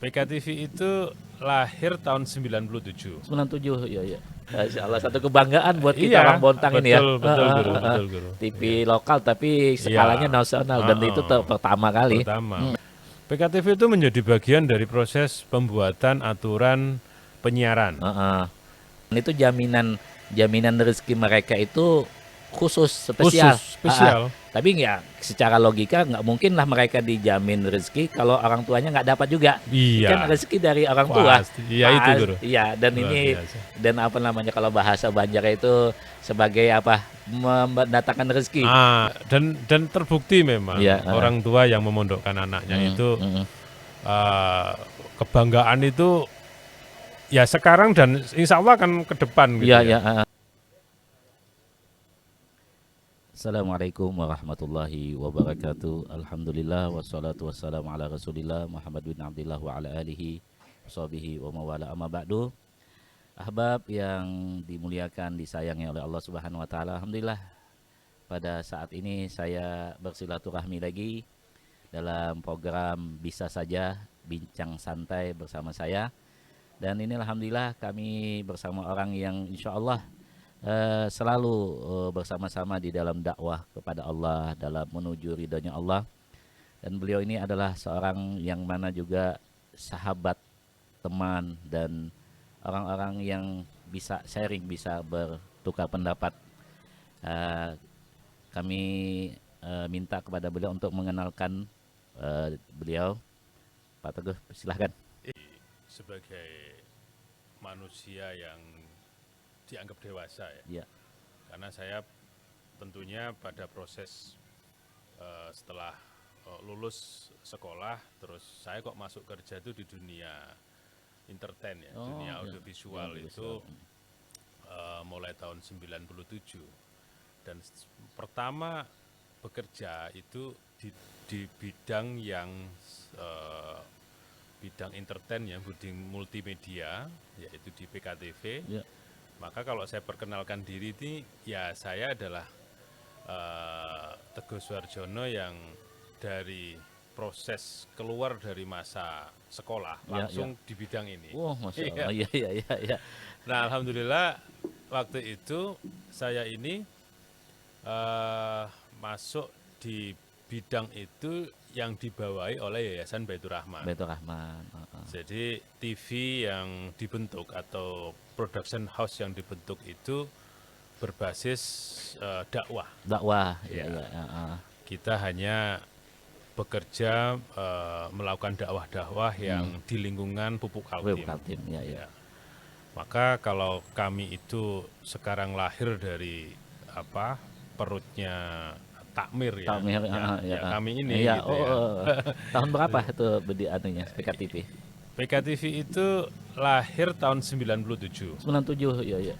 PKTV itu lahir tahun 97. 97, ya ya. Masya Allah, satu kebanggaan buat kita Iya, orang Bontang ini ya. betul Guru, betul Guru. TV Iya. lokal tapi skalanya Iya. nasional dan itu pertama kali. Pertama. PKTV itu menjadi bagian dari proses pembuatan aturan penyiaran. Dan itu jaminan rezeki mereka itu khusus spesial. Khusus, spesial. Tapi ya secara logika nggak mungkin lah mereka dijamin rezeki kalau orang tuanya nggak dapat juga. Iya. Kan rezeki dari orang tua. Pasti. Iya itu Guru. Iya, dan Luar ini biasa. dan apa namanya kalau bahasa Banjar itu sebagai apa? Mendatangkan rezeki. Dan terbukti memang Iya, orang tua yang memondokkan anaknya itu kebanggaan itu ya sekarang dan insya Allah akan ke depan gitu Iya, ya. iya. Assalamualaikum warahmatullahi wabarakatuh. Alhamdulillah wassalatu wassalamu ala Rasulillah Muhammad bin Abdillah wa ala alihi washabihi wa mawala amma ba'du. Ahbab yang dimuliakan, disayangi oleh Allah Subhanahu wa taala. Alhamdulillah pada saat ini saya bersilaturahmi lagi dalam program Bisa Saja Bincang Santai bersama saya. Dan ini alhamdulillah kami bersama orang yang insya Allah selalu bersama-sama di dalam dakwah kepada Allah, dalam menuju ridhonya Allah. Dan beliau ini adalah seorang yang mana juga sahabat, teman, dan orang-orang yang bisa sharing, bisa bertukar pendapat. Kami minta kepada beliau untuk mengenalkan beliau. Pak Teguh, silahkan. Sebagai manusia yang dianggap dewasa ya. Karena saya tentunya pada proses setelah lulus sekolah, terus saya kok masuk kerja itu di dunia entertain ya, dunia audiovisual itu mulai tahun 97. Dan pertama bekerja itu di bidang yang bidang entertain ya, bidang multimedia, yaitu di PKTV. Maka kalau saya perkenalkan diri ini, ya saya adalah Teguh Suharjono yang dari proses keluar dari masa sekolah langsung di bidang ini. Masya Allah, iya. Nah, alhamdulillah waktu itu saya ini masuk di bidang itu yang dibawahi oleh Yayasan Baitur Rahman. Jadi TV yang dibentuk atau production house yang dibentuk itu berbasis dakwah. Kita hanya bekerja melakukan dakwah-dakwah yang di lingkungan Pupuk Kaltim. Maka kalau kami itu sekarang lahir dari perutnya Takmir ya. Kami ini gitu ya. Tahun berapa itu anunya PKTV? PKTV itu lahir tahun 97. 97, ya.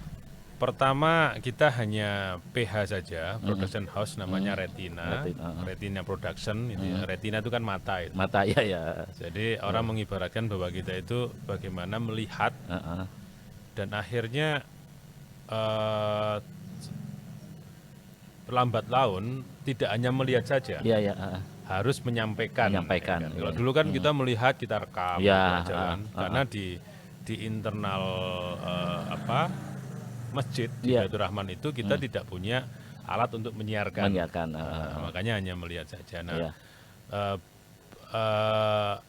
Pertama kita hanya PH saja, production house namanya Retina. Retina Production itu ya. Retina itu kan mata itu. Mata ya. Jadi orang mengibaratkan bahwa kita itu bagaimana melihat dan akhirnya lambat laun tidak hanya melihat saja, harus menyampaikan. Kalau dulu kan kita melihat, kita rekam, karena di internal masjid di Baitur Rahman itu kita tidak punya alat untuk menyiarkan. Makanya hanya melihat saja. Nah,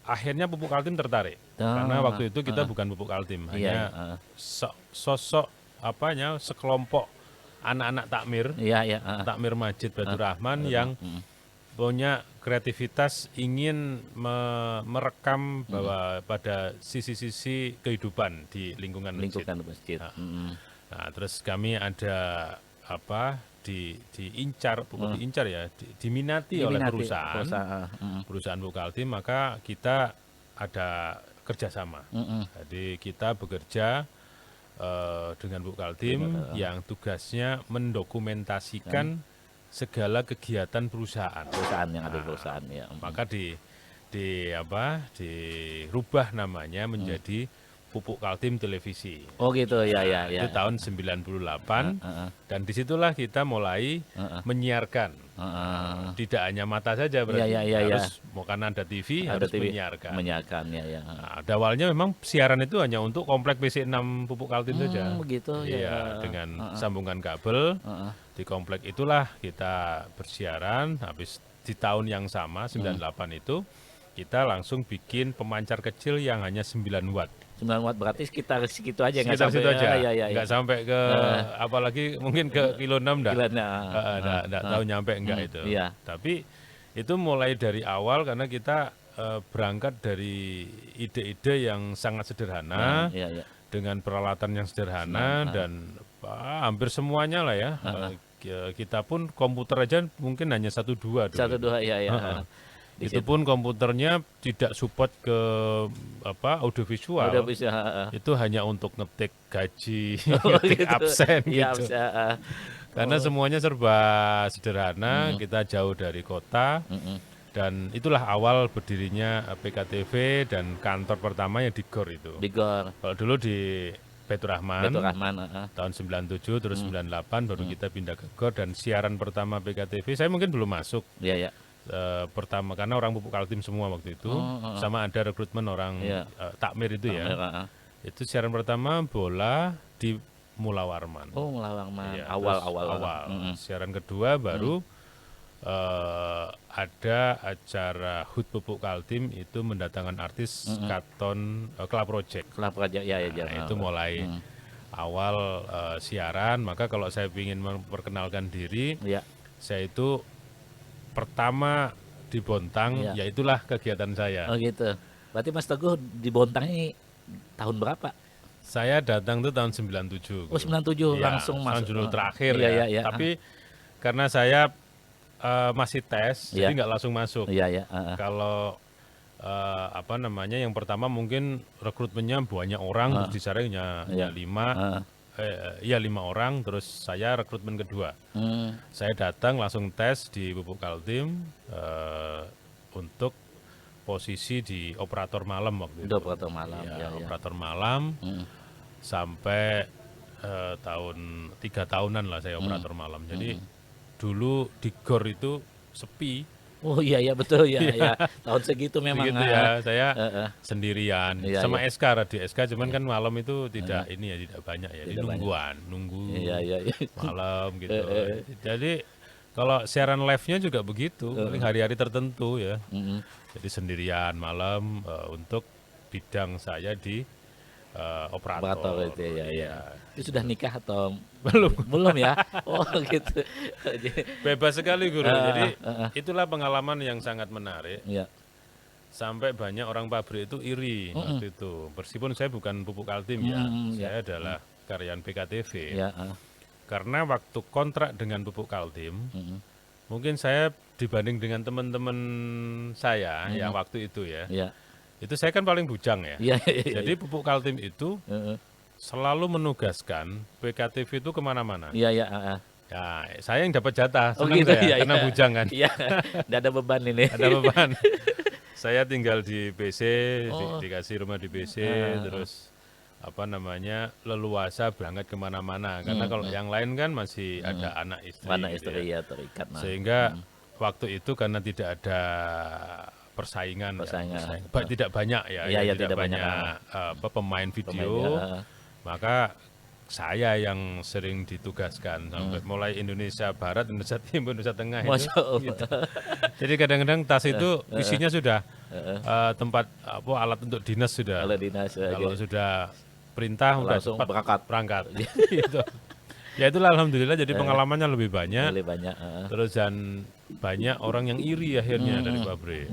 akhirnya Pupuk Kaltim tertarik karena waktu itu kita bukan Pupuk Kaltim, hanya sosok sekelompok anak-anak takmir, takmir Masjid Baitur Rahman yang punya kreativitas ingin merekam bahwa pada sisi-sisi kehidupan di lingkungan masjid. Nah, terus kami ada diincar, bukan diincar ya, diminati oleh perusahaan Pupuk Kaltim, maka kita ada kerjasama. Jadi kita bekerja dengan Pupuk Kaltim yang tugasnya mendokumentasikan segala kegiatan perusahaan yang ada di perusahaan ya. Maka dirubah namanya menjadi Pupuk Kaltim Televisi. Gitu ya. Itu tahun 98 dan disitulah kita mulai menyiarkan. Tidak hanya mata saja berarti harus karena ada TV harus menyiarkan. Ya. Nah, pada awalnya memang siaran itu hanya untuk komplek PC6 Pupuk Kaltim saja. Begitu Iya, dengan sambungan kabel. Di komplek itulah kita bersiaran. Habis di tahun yang sama 98 itu kita langsung bikin pemancar kecil yang hanya 9 watt. 9 watt berarti sekitar segitu aja, Sekitar situ aja. Nggak sampai ke apalagi mungkin ke kilo 6 enggak tahu nyampe enggak itu. Iya. Tapi itu mulai dari awal karena kita berangkat dari ide-ide yang sangat sederhana, dengan peralatan yang sederhana dan hampir semuanya lah ya. Kita pun komputer aja mungkin hanya 1-2 dulu. 1-2 ya. Itu pun komputernya tidak support ke audiovisual. Itu hanya untuk ngetik gaji, ngetik absen gitu. Karena semuanya serba sederhana, kita jauh dari kota. Dan itulah awal berdirinya PKTV dan kantor pertama yang di GOR itu. Di GOR. Kalau dulu di Baitur Rahman, tahun 97 terus 98 baru kita pindah ke GOR, dan siaran pertama PKTV saya mungkin belum masuk. Pertama karena orang Pupuk Kaltim semua waktu itu, sama ada rekrutmen orang takmir itu ya. Itu siaran pertama bola di Mula Warman. Mula Warman. Awal. Siaran kedua baru ada acara HUT Pupuk Kaltim, itu mendatangkan artis Katon Club Project. Itu mulai awal siaran. Maka kalau saya ingin memperkenalkan diri, saya itu pertama di Bontang, yaitulah kegiatan saya. Oh gitu. Berarti Mas Teguh di Bontang ini tahun berapa? Saya datang tuh tahun 97. 97 langsung masuk. Tahun terakhir ya. Tapi karena saya masih tes, jadi nggak langsung masuk. Kalau yang pertama mungkin rekrutmennya banyak orang, terus disaringnya 5 orang, terus saya rekrutmen kedua. Saya datang langsung tes di Pupuk Kaltim untuk posisi di operator malam waktu itu. Operator malam. Operator malam sampai 3 tahunan lah saya operator malam. Jadi dulu di GOR itu sepi. Oh iya betul ya. Tahun segitu memang. Segitu ya, saya sendirian. Sama SK, Radio SK, cuman kan malam itu tidak tidak banyak ya. Jadi nunggu malam gitu. Jadi kalau siaran live-nya juga begitu, paling hari-hari tertentu ya. Jadi sendirian malam untuk bidang saya di operator. Itu Itu sudah nikah atau belum ya? Oh gitu. Bebas sekali Guru. Jadi itulah pengalaman yang sangat menarik. Sampai banyak orang pabrik itu iri waktu itu. Meskipun saya bukan Pupuk Kaltim saya adalah karyawan PKTV. Karena waktu kontrak dengan Pupuk Kaltim, mungkin saya dibanding dengan teman-teman saya yang waktu itu itu saya kan paling bujang ya. Jadi Pupuk Kaltim itu selalu menugaskan PKTV itu kemana-mana. Ya, saya yang dapat jatah, senang karena bujang kan. Nggak ada beban ini. Ada beban. Saya tinggal di BC, dikasih rumah di BC, terus leluasa berangkat kemana-mana. Karena kalau yang lain kan masih ada anak istri. Anak istri terikat. Sehingga waktu itu karena tidak ada persaingan. Tidak banyak tidak banyak pemain video. Maka saya yang sering ditugaskan sampai mulai Indonesia Barat, Indonesia Timur, Indonesia Tengah itu. Gitu. Jadi kadang-kadang tas itu isinya sudah tempat alat untuk dinas sudah. Kalau sudah perintah udah langsung berangkat. Gitu. Ya itulah alhamdulillah, jadi pengalamannya lebih banyak. Terus dan banyak orang yang iri akhirnya dari pabrik.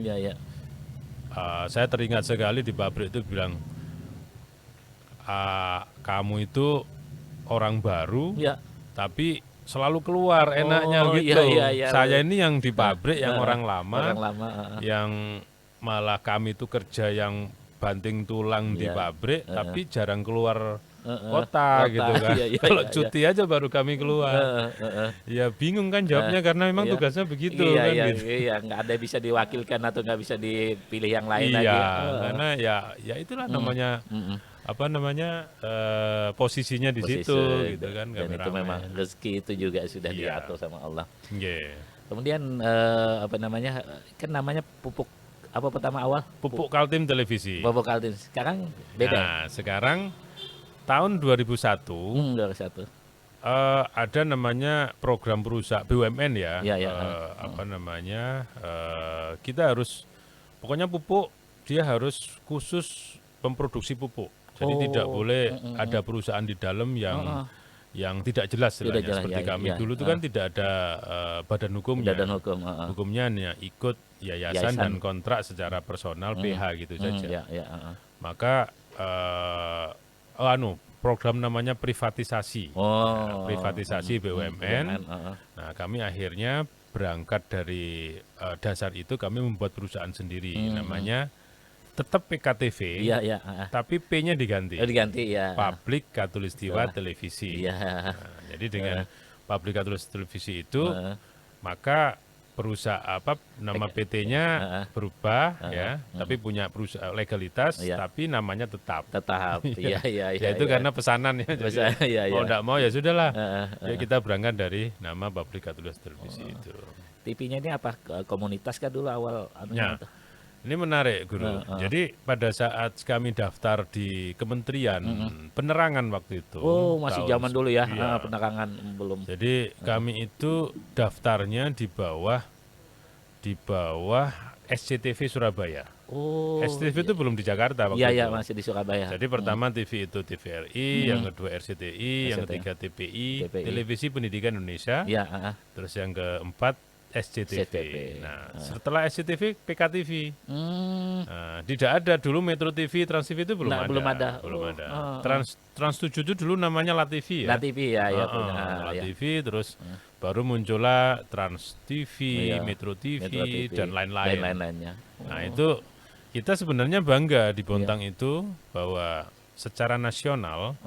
Saya teringat sekali di pabrik itu bilang, kamu itu orang baru, tapi selalu keluar enaknya gitu. Saya ini yang di pabrik yang orang lama, yang malah kami itu kerja yang banting tulang di pabrik, tapi jarang keluar kota gitu kan. Kalau cuti aja baru kami keluar. Ya bingung kan jawabnya karena memang tugasnya begitu kan. Nggak ada bisa diwakilkan atau nggak bisa dipilih yang lain lagi. Karena ya itulah namanya posisinya di situ gitu kan. Dan itu memang rezeki itu juga sudah diatur sama Allah. Kemudian kan namanya pupuk apa pertama awal? Pupuk Kaltim Televisi. Pupuk Kaltim. Sekarang beda. Nah, sekarang tahun 2001 2001. Ada namanya program perusahaan BUMN ya. Apa namanya? Kita harus pokoknya pupuk dia harus khusus memproduksi pupuk. Jadi tidak boleh ada perusahaan di dalam yang tidak jelas istilahnya. Seperti kami dulu itu kan tidak ada badan hukumnya. Hukumnya hanya ikut yayasan dan kontrak secara personal PH gitu saja. Maka program namanya privatisasi. Privatisasi BUMN. Nah, kami akhirnya berangkat dari dasar itu kami membuat perusahaan sendiri namanya tetap PKTV, tapi P-nya diganti. Publik Khatulistiwa Televisi. Nah, jadi dengan Publik Khatulistiwa Televisi itu, maka perusahaan nama PT-nya berubah tapi punya perusahaan legalitas, tapi namanya tetap. Ya itu karena pesanan ya. Mau tidak mau ya sudahlah. Ya kita berangkat dari nama Publik Khatulistiwa Televisi itu. TV-nya ini apa komunitas kah dulu awal? Ini menarik, Guru. Jadi pada saat kami daftar di Kementerian Penerangan waktu itu. Masih zaman dulu ya, penerangan belum. Jadi kami itu daftarnya di bawah SCTV Surabaya. SCTV itu belum di Jakarta waktu itu. Iya, masih di Surabaya. Jadi pertama TV itu TVRI, yang kedua RCTI, yang ketiga TPI, Televisi Pendidikan Indonesia. Terus yang keempat SCTV. Nah, setelah SCTV PKTV. Tidak ada dulu Metro TV, Trans TV itu belum ada. Trans 7 itu dulu namanya LaTV ya. LaTV ya. LaTV terus baru muncullah Trans TV, Metro TV dan lain-lain. Nah, itu kita sebenarnya bangga di Bontang itu bahwa secara nasional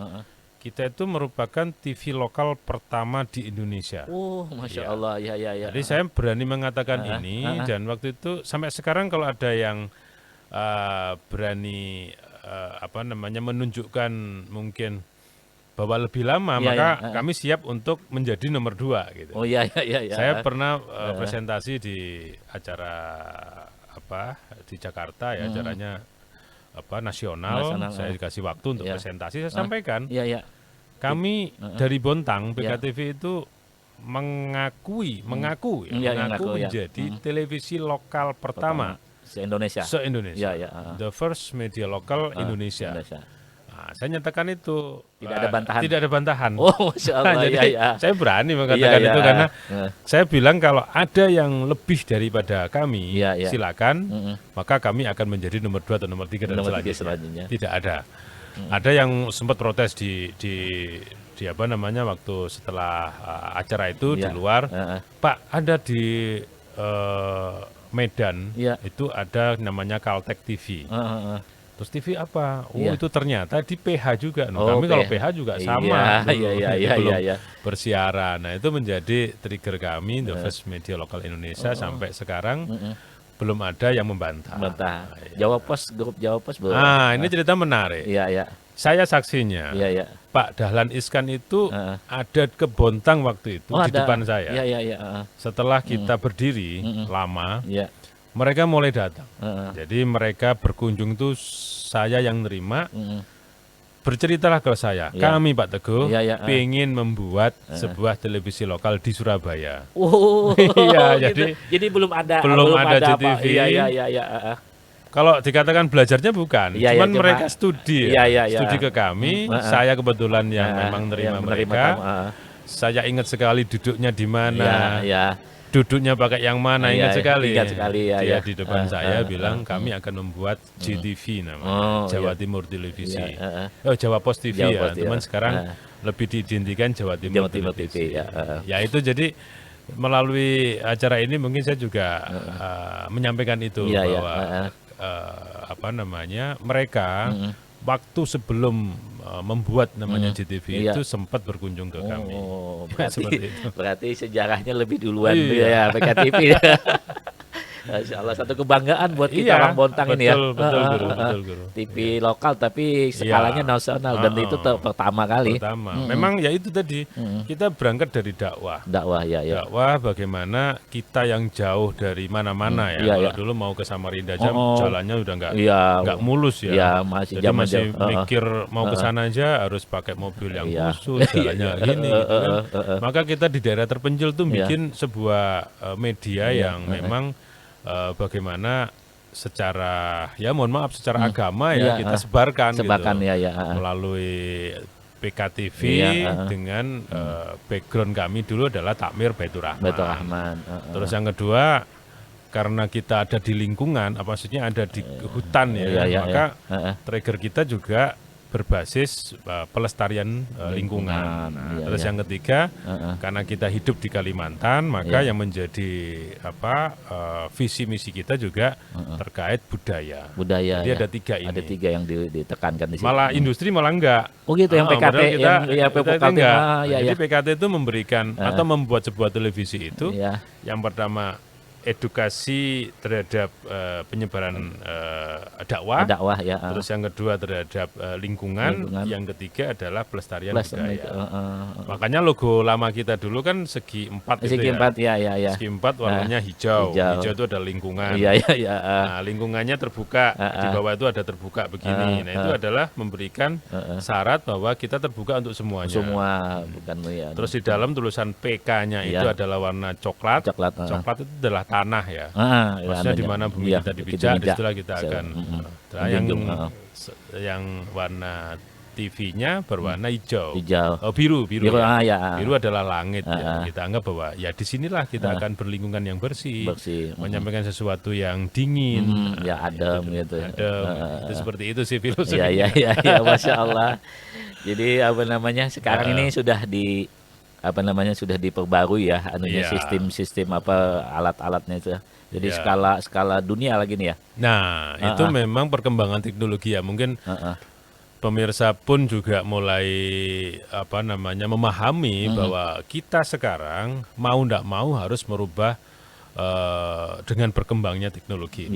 kita itu merupakan TV lokal pertama di Indonesia. Masya Allah, ya. Jadi saya berani mengatakan ini, dan waktu itu sampai sekarang kalau ada yang berani menunjukkan mungkin bahwa lebih lama, maka kami siap untuk menjadi nomor 2 gitu. Saya pernah presentasi di acara di Jakarta ya, acaranya nasional. Saya dikasih waktu untuk presentasi, saya sampaikan. Kami dari Bontang PKTV itu mengaku menjadi televisi lokal pertama se-Indonesia. The first media lokal Indonesia. Nah, saya nyatakan itu tidak ada bantahan. Masya Allah. Jadi saya berani mengatakan itu karena saya bilang kalau ada yang lebih daripada kami, silakan, maka kami akan menjadi nomor 2 atau nomor 3 dan selanjutnya. Tidak ada. Ada yang sempat protes di waktu setelah acara itu di luar, Pak, ada di Medan itu ada namanya Kaltek TV. Terus TV apa? Itu ternyata di PH juga. Kami kalau PH juga sama. Belum bersiaran. Nah, itu menjadi trigger kami The First Media Lokal Indonesia sampai sekarang. Belum ada yang membantah. Jawa Pos, grup Jawa Pos belum. Ini cerita menarik. Saya saksinya. Pak Dahlan Iskan itu ada ke Bontang waktu itu di depan saya. Setelah kita berdiri lama, mereka mulai datang. Jadi mereka berkunjung itu saya yang nerima. Berceritalah ke saya, kami Pak Teguh pengen membuat sebuah televisi lokal di Surabaya. Jadi belum ada JTV. Kalau dikatakan belajarnya bukan, cuman mereka studi ke kami. Saya kebetulan yang memang nerima mereka. Saya ingat sekali duduknya di mana. Duduknya pakai yang mana, ingat sekali. Dia di depan saya bilang kami akan membuat JTV namanya, Jawa Timur Televisi. Jawa Pos TV teman sekarang lebih diidentikan Jawa Timur Televisi. Ya itu jadi melalui acara ini mungkin saya juga menyampaikan itu bahwa mereka waktu sebelum membuat namanya JTV itu sempat berkunjung ke kami. Berarti sejarahnya lebih duluan PKTV. Masya Allah, satu kebanggaan buat kita orang Bontang ini ya. Betul, Guru. TV lokal tapi skalanya nasional dan itu pertama kali. Memang ya itu tadi, kita berangkat dari dakwah. Dakwah bagaimana kita yang jauh dari mana-mana ya. Kalau dulu mau ke Samarinda aja jalannya udah nggak mulus ya. Jadi masih mikir mau ke sana aja harus pakai mobil yang khusus, jalannya gini gitu kan. Maka kita di daerah terpencil tuh bikin sebuah media yang memang bagaimana secara mohon maaf secara agama ya kita sebarkan gitu melalui PKTV dengan background kami dulu adalah Takmir Baitur Rahman. Terus yang kedua karena kita ada di lingkungan, maksudnya ada di hutan maka trigger kita juga berbasis pelestarian lingkungan. Terus yang ketiga, karena kita hidup di Kalimantan, maka yang menjadi visi misi kita juga terkait budaya. Jadi ada tiga ini. Ada tiga yang ditekankan di sini. Malah industri malah enggak. Oh gitu, yang PKT yang enggak. Jadi PKT itu memberikan atau membuat sebuah televisi itu yang pertama edukasi terhadap penyebaran dakwah, terus yang kedua terhadap lingkungan, yang ketiga adalah pelestarian budaya. Makanya logo lama kita dulu kan segi empat itu segi empat warnanya hijau itu adalah lingkungan. Nah, lingkungannya terbuka, di bawah itu ada terbuka begini. Nah itu adalah memberikan syarat bahwa kita terbuka untuk semuanya. Terus di dalam tulisan PK-nya itu adalah warna coklat. Coklat itu adalah tanah ya, maksudnya di mana bumi kita dipijak, disitulah kita akan. Yang warna TV-nya berwarna hijau. Biru adalah langit. Kita anggap bahwa ya disinilah kita akan berlingkungan yang bersih. Menyampaikan sesuatu yang dingin, adem gitu. Itu seperti itu sih filosofinya. Masya Allah. Jadi sekarang ini sudah sudah diperbarui ya sistem alat-alatnya itu. Jadi skala dunia lagi nih ya. Nah, itu memang perkembangan teknologi ya. Mungkin pemirsa pun juga mulai memahami bahwa kita sekarang mau ndak mau harus merubah dengan berkembangnya teknologi.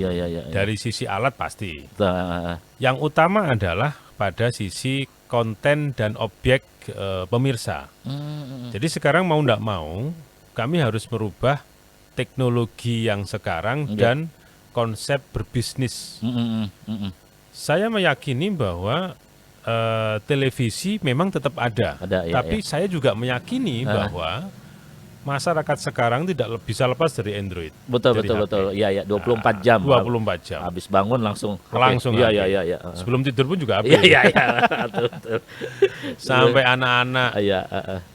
Dari sisi alat pasti. Yang utama adalah pada sisi konten dan objek pemirsa. Jadi sekarang mau ndak mau kami harus merubah teknologi yang sekarang dan konsep berbisnis. Saya meyakini bahwa televisi memang tetap ada, tapi saya juga meyakini bahwa masyarakat sekarang tidak bisa lepas dari Android. Betul. 24 jam. 24 jam. Habis bangun langsung. Sebelum tidur pun juga habis. Betul. Sampai anak-anak.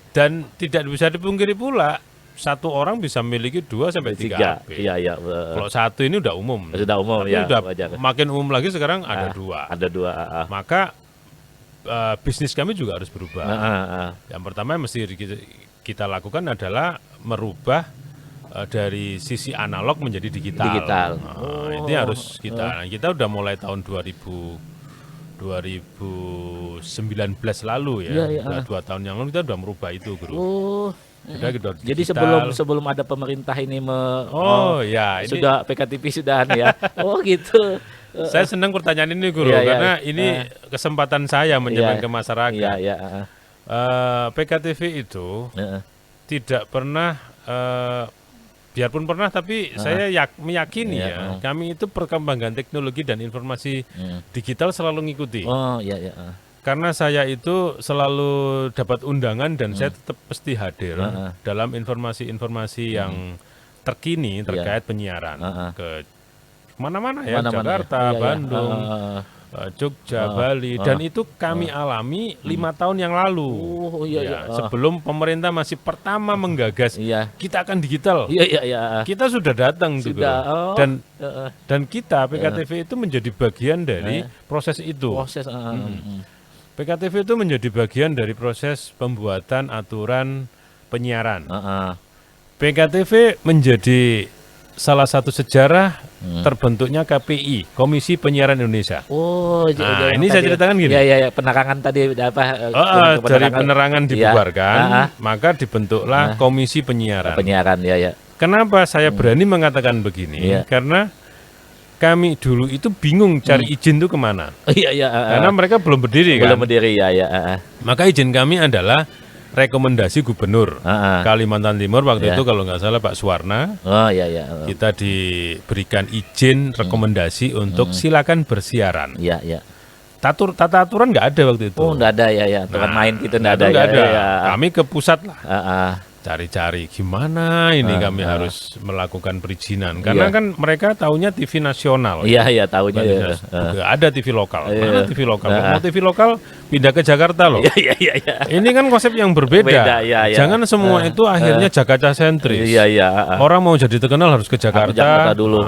Dan tidak bisa dipungkiri pula, satu orang bisa memiliki 2 sampai 3 HP. Kalau satu ini udah umum. Sudah umum makin umum lagi sekarang ada 2. Ada 2. Maka bisnis kami juga harus berubah. Yang pertama yang mesti kita lakukan adalah merubah dari sisi analog menjadi digital. Ini harus kita udah mulai tahun 2019 lalu ya. 2 tahun yang lalu kita udah merubah itu, Guru. Jadi sebelum ada pemerintah ini ini sudah PKTV sudah ya. Gitu. Saya senang pertanyaan ini, Guru, karena ini kesempatan saya menyampaikan ke masyarakat. PKTV itu tidak pernah, biarpun pernah, tapi saya meyakini kami itu perkembangan teknologi dan informasi digital selalu ngikuti. Karena saya itu selalu dapat undangan dan saya tetap pasti hadir dalam informasi-informasi yang terkini terkait penyiaran ke mana-mana ya, Jakarta, Bandung, Jogja, Bali, dan itu kami alami 5 tahun yang lalu. Sebelum pemerintah masih pertama menggagas kita akan digital. Kita sudah datang juga. Dan kita PKTV itu menjadi bagian dari proses itu. PKTV itu menjadi bagian dari proses pembuatan aturan penyiaran. PKTV menjadi salah satu sejarah terbentuknya KPI, Komisi Penyiaran Indonesia. Ini saya ceritakan gini. Penerangan tadi dari penerangan dibubarkan, maka dibentuklah Komisi Penyiaran. Penyiaran, kenapa saya berani mengatakan begini? Karena kami dulu itu bingung cari izin itu kemana. Karena mereka belum berdiri kan. Belum berdiri Maka izin kami adalah rekomendasi gubernur Kalimantan Timur waktu itu kalau nggak salah Pak Suwarna. Kita diberikan izin rekomendasi untuk silakan bersiaran. Tata aturan nggak ada waktu itu. Nggak ada aturan main gitu nggak ada. Kami ke pusat lah. Cari-cari gimana ini kami harus melakukan perizinan karena kan mereka taunya TV nasional. Iya taunya. Nggak ada TV lokal. Mana TV lokal? Mau TV lokal pindah ke Jakarta loh. Ini kan konsep yang berbeda. Jangan semua itu akhirnya Jakarta sentris. Orang mau jadi terkenal harus ke Jakarta dulu.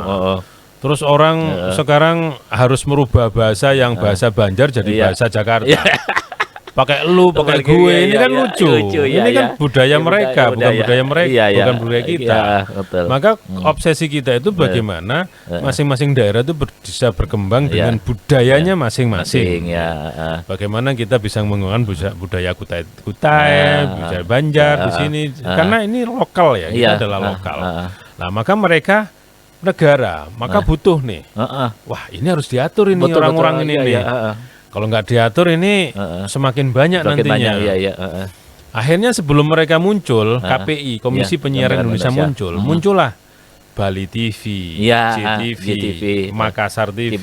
Terus orang sekarang harus merubah bahasa yang bahasa Banjar jadi bahasa Jakarta. Pakai lu, pakai gue, ini kan lucu. Ini kan budaya mereka, bukan budaya mereka, bukan budaya kita. Maka obsesi kita itu bagaimana masing-masing daerah itu bisa berkembang dengan budayanya masing-masing. Bagaimana kita bisa menggunakan budaya Kutai, budaya Banjar di sini, karena ini lokal ya, kita adalah lokal. Nah, maka mereka negara, maka butuh nih. Wah, ini harus diatur ini orang-orang ini nih. Kalau nggak diatur ini semakin banyak nantinya. Akhirnya sebelum mereka muncul, KPI, Komisi Penyiaran Indonesia muncullah Bali TV, JTV, Makassar TV.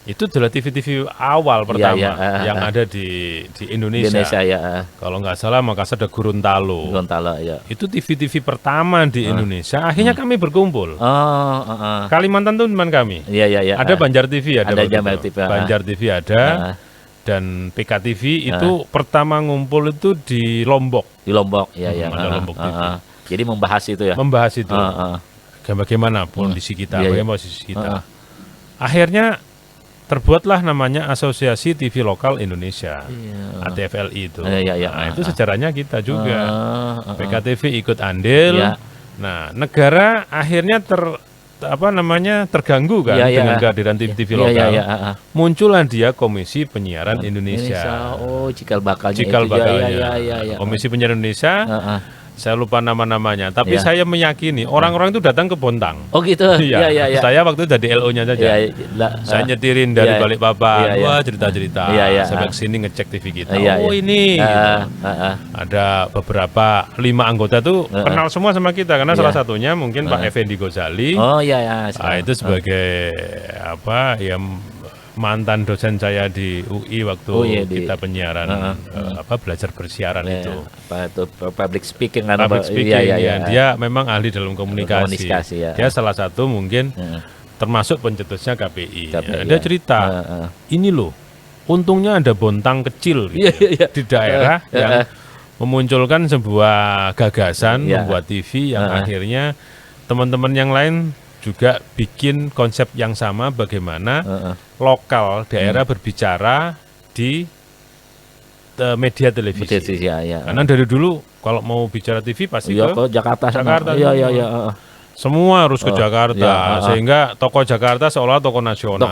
Itu adalah TV-TV awal pertama yang ada di Indonesia. Kalau nggak salah Makassar ada Gorontalo. Itu TV-TV pertama di Indonesia. Akhirnya kami berkumpul. Kalimantan itu teman kami. Ada Banjar TV ada. Banjar TV ada. Dan PKTV itu pertama ngumpul itu di Lombok. Di Lombok, ada Lombok TV. Jadi membahas itu ya? Membahas itu. Bagaimana kondisi kita, bagaimana posisi kita. Akhirnya terbuatlah namanya Asosiasi TV Lokal Indonesia, ATFLI itu. Nah, itu sejarahnya kita juga. PKTV ikut andil. Nah, negara akhirnya terganggu kan dengan kehadiran TV lokal. Muncullah dia Komisi Penyiaran Indonesia. Cikal bakalnya. Komisi Penyiaran Indonesia. Saya lupa nama-namanya, tapi saya meyakini orang-orang itu datang ke Bontang. Oh gitu. Iya. Saya waktu itu jadi LO-nya saja. Saya nyetirin dari Balikpapan. Wah, cerita-cerita. Sampai kesini ngecek TV kita. Oh ini. Ada beberapa 5 anggota tuh kenal semua sama kita karena salah satunya mungkin Pak Effendi Ghazali. Oh iya. Itu sebagai mantan dosen saya di UI waktu kita penyiaran belajar bersiaran itu. Public speaking kan. Dia memang ahli dalam komunikasi. Dia salah satu mungkin termasuk pencetusnya KPI. Dia cerita, ini loh, untungnya ada Bontang kecil di daerah yang memunculkan sebuah gagasan membuat TV yang akhirnya teman-teman yang lain juga bikin konsep yang sama bagaimana lokal daerah berbicara di media televisi. Karena dari dulu kalau mau bicara TV pasti ke Jakarta. Semua harus ke Jakarta sehingga tokoh Jakarta seolah tokoh nasional.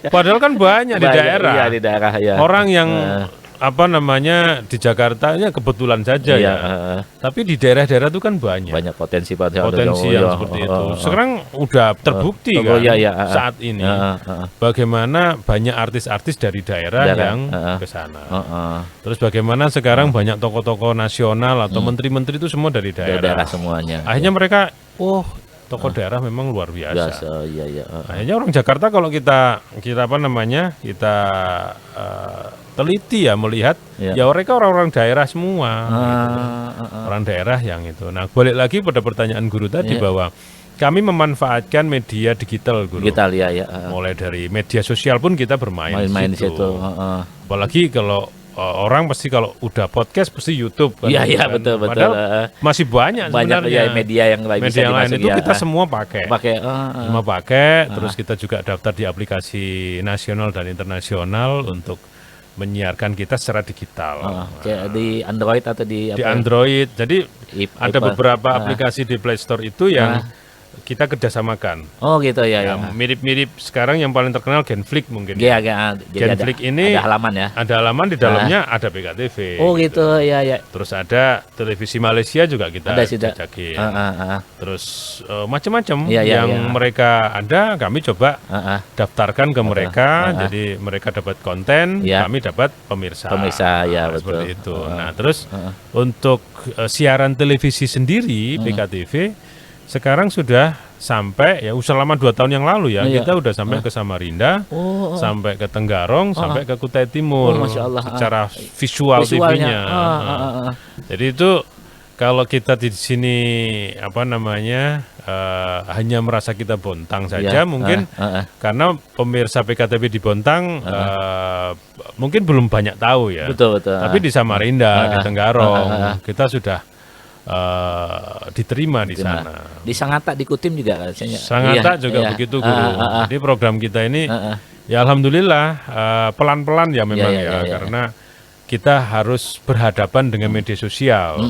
Padahal kan banyak di daerah. Orang yang di Jakarta ya kebetulan saja tapi di daerah-daerah itu kan banyak potensi yang seperti itu. Sekarang udah terbukti kan saat ini bagaimana banyak artis-artis dari daerah yang ke sana. Terus bagaimana sekarang banyak tokoh-tokoh nasional atau menteri-menteri itu semua dari daerah semuanya. Akhirnya mereka tokoh daerah memang luar biasa. Akhirnya orang Jakarta kalau kita teliti melihat mereka orang-orang daerah semua, orang daerah yang itu. Nah, balik lagi pada pertanyaan guru tadi bahwa kami memanfaatkan media digital, guru. Mulai dari media sosial pun kita bermain di situ. Apalagi kalau orang pasti kalau udah podcast pasti YouTube kan. Betul. Padahal masih banyak sebenarnya media yang lain itu kita semua pakai. Terus kita juga daftar di aplikasi nasional dan internasional untuk menyiarkan kita secara digital. Di Android atau di Android. Jadi ada beberapa aplikasi di Play Store itu yang kita kerjasamakan. Oh gitu ya. Mirip-mirip sekarang yang paling terkenal Genflix mungkin. Iya, Genflix ini ada halaman ya. Ada halaman di dalamnya ada PKTV. Oh gitu ya. Terus ada televisi Malaysia juga kita jajakin. Terus macam-macam yang mereka ada kami coba daftarkan ke mereka. Jadi mereka dapat konten, kami dapat pemirsa. Ya betul. Seperti itu. Nah terus untuk siaran televisi sendiri PKTV sekarang sudah sampai ya selama 2 tahun yang lalu ya kita udah sampai ke Samarinda, sampai ke Tenggarong, sampai ke Kutai Timur. Masya Allah. Secara visual TV-nya. Jadi itu kalau kita di sini hanya merasa kita Bontang saja mungkin karena pemirsa PKTV di Bontang mungkin belum banyak tahu ya. Betul. Tapi di Samarinda, di Tenggarong kita sudah diterima di sana. Di Sangatta di Kutim juga rasanya. Sangatta juga begitu Guru. Jadi program kita ini ya alhamdulillah pelan-pelan ya memang karena kita harus berhadapan dengan media sosial.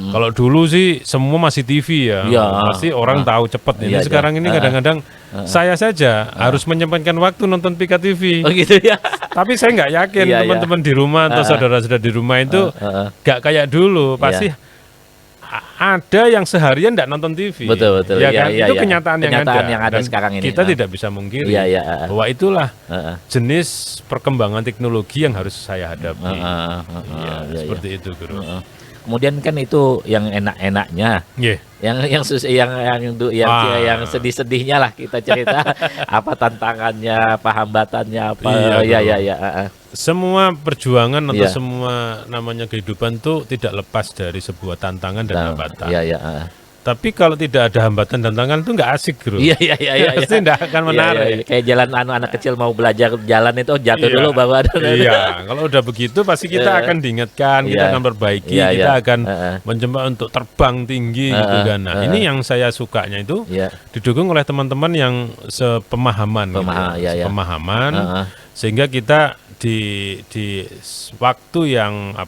Kalau dulu sih semua masih TV ya. Pasti orang tahu cepat. Ini sekarang ini kadang-kadang saya saja harus menyempatkan waktu nonton PKTV. Oh gitu ya. Tapi saya nggak yakin teman-teman di rumah atau saudara-saudara di rumah itu nggak kayak dulu. Pasti ada yang seharian tidak nonton TV. Betul. Ya kan? Itu kenyataan yang ada sekarang ini. Kita tidak bisa mungkiri bahwa itulah jenis perkembangan teknologi yang harus saya hadapi. Seperti itu, Guru. Kemudian kan itu yang enak-enaknya, yang sedih-sedihnya lah kita cerita apa tantangannya, apa hambatannya, apa. Semua perjuangan atau semua namanya kehidupan tuh tidak lepas dari sebuah tantangan dan hambatan. Tapi kalau tidak ada hambatan dan tantangan itu nggak asik, Bro. Pasti nggak akan menarik. Kayak jalan anak kecil mau belajar jalan itu jatuh dulu baru ada. Kalau udah begitu pasti kita akan diingatkan, kita akan perbaiki, kita akan mencoba untuk terbang tinggi gitu kan. Nah, ini yang saya sukanya itu didukung oleh teman-teman yang sepemahaman, sepemahaman sehingga kita di waktu yang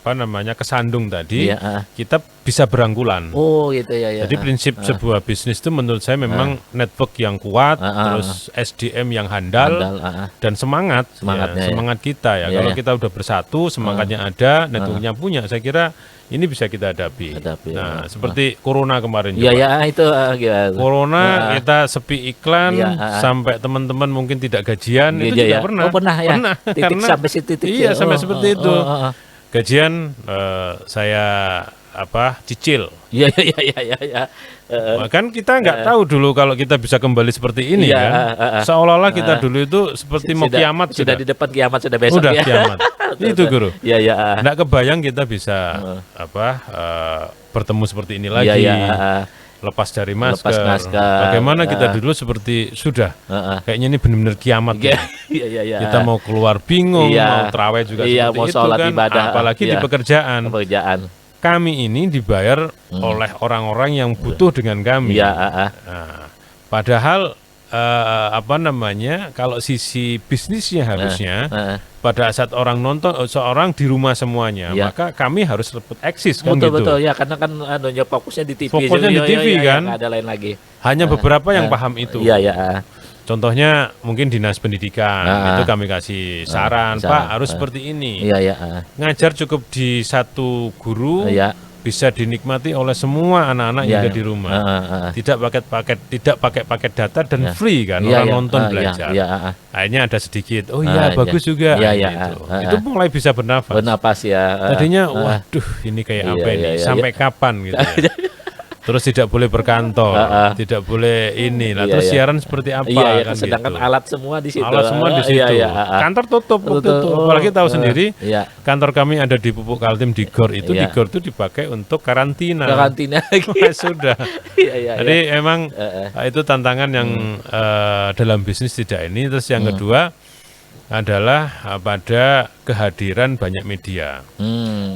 kesandung tadi kita bisa berangkulan. Oh gitu ya. Jadi prinsip sebuah bisnis itu menurut saya memang network yang kuat, terus SDM yang handal dan semangat kita ya. Kalau kita udah bersatu, semangatnya ada, networknya punya, saya kira ini bisa kita hadapi. Nah, seperti Corona kemarin. Itu Corona kita sepi iklan sampai teman-teman mungkin tidak gajian itu juga pernah. Pernah ya. Karena sampai titik. Sampai seperti itu. Gajian saya cicil. Iya. Kan kita nggak tahu dulu kalau kita bisa kembali seperti ini kan. Seolah-olah kita dulu itu seperti mau kiamat sudah di depan kiamat sudah besok. Udah kiamat. Itu Guru. Nggak kebayang kita bisa bertemu seperti ini lagi. Lepas dari masker. Bagaimana kita dulu seperti sudah kayaknya ini benar-benar kiamat. Kita mau keluar bingung, mau terawih juga seperti mau itu sholat kan. Ibadah. Apalagi di pekerjaan. Kami ini dibayar oleh orang-orang yang butuh dengan kami. Nah, padahal kalau sisi bisnisnya harusnya pada saat orang nonton seorang di rumah semuanya, maka kami harus dapat eksis kan gitu. Betul ya, karena kan fokusnya di TV. Fokusnya di TV kan. Nggak ada lain lagi. Hanya beberapa yang paham itu. Contohnya mungkin dinas pendidikan itu kami kasih saran, Pak harus seperti ini. Ngajar cukup di satu guru bisa dinikmati oleh semua anak-anak yang ada di rumah. Tidak pakai paket data dan free kan orang nonton belajar. Akhirnya ada sedikit. Bagus juga. Itu mulai bisa bernafas. Bernafas ya. Tadinya waduh ini kayak apa ini? Sampai kapan gitu ya. Terus tidak boleh berkantor, tidak boleh ini. Nah, terus siaran seperti apa? Kan sedangkan gitu. alat semua di situ. Alat semua di situ. Kantor tutup. Apalagi tahu sendiri, kantor kami ada di Pupuk Kaltim di GOR itu. Di GOR itu dipakai untuk karantina. Sudah. Jadi emang itu tantangan yang dalam bisnis tidak ini. Terus yang kedua adalah pada kehadiran banyak media.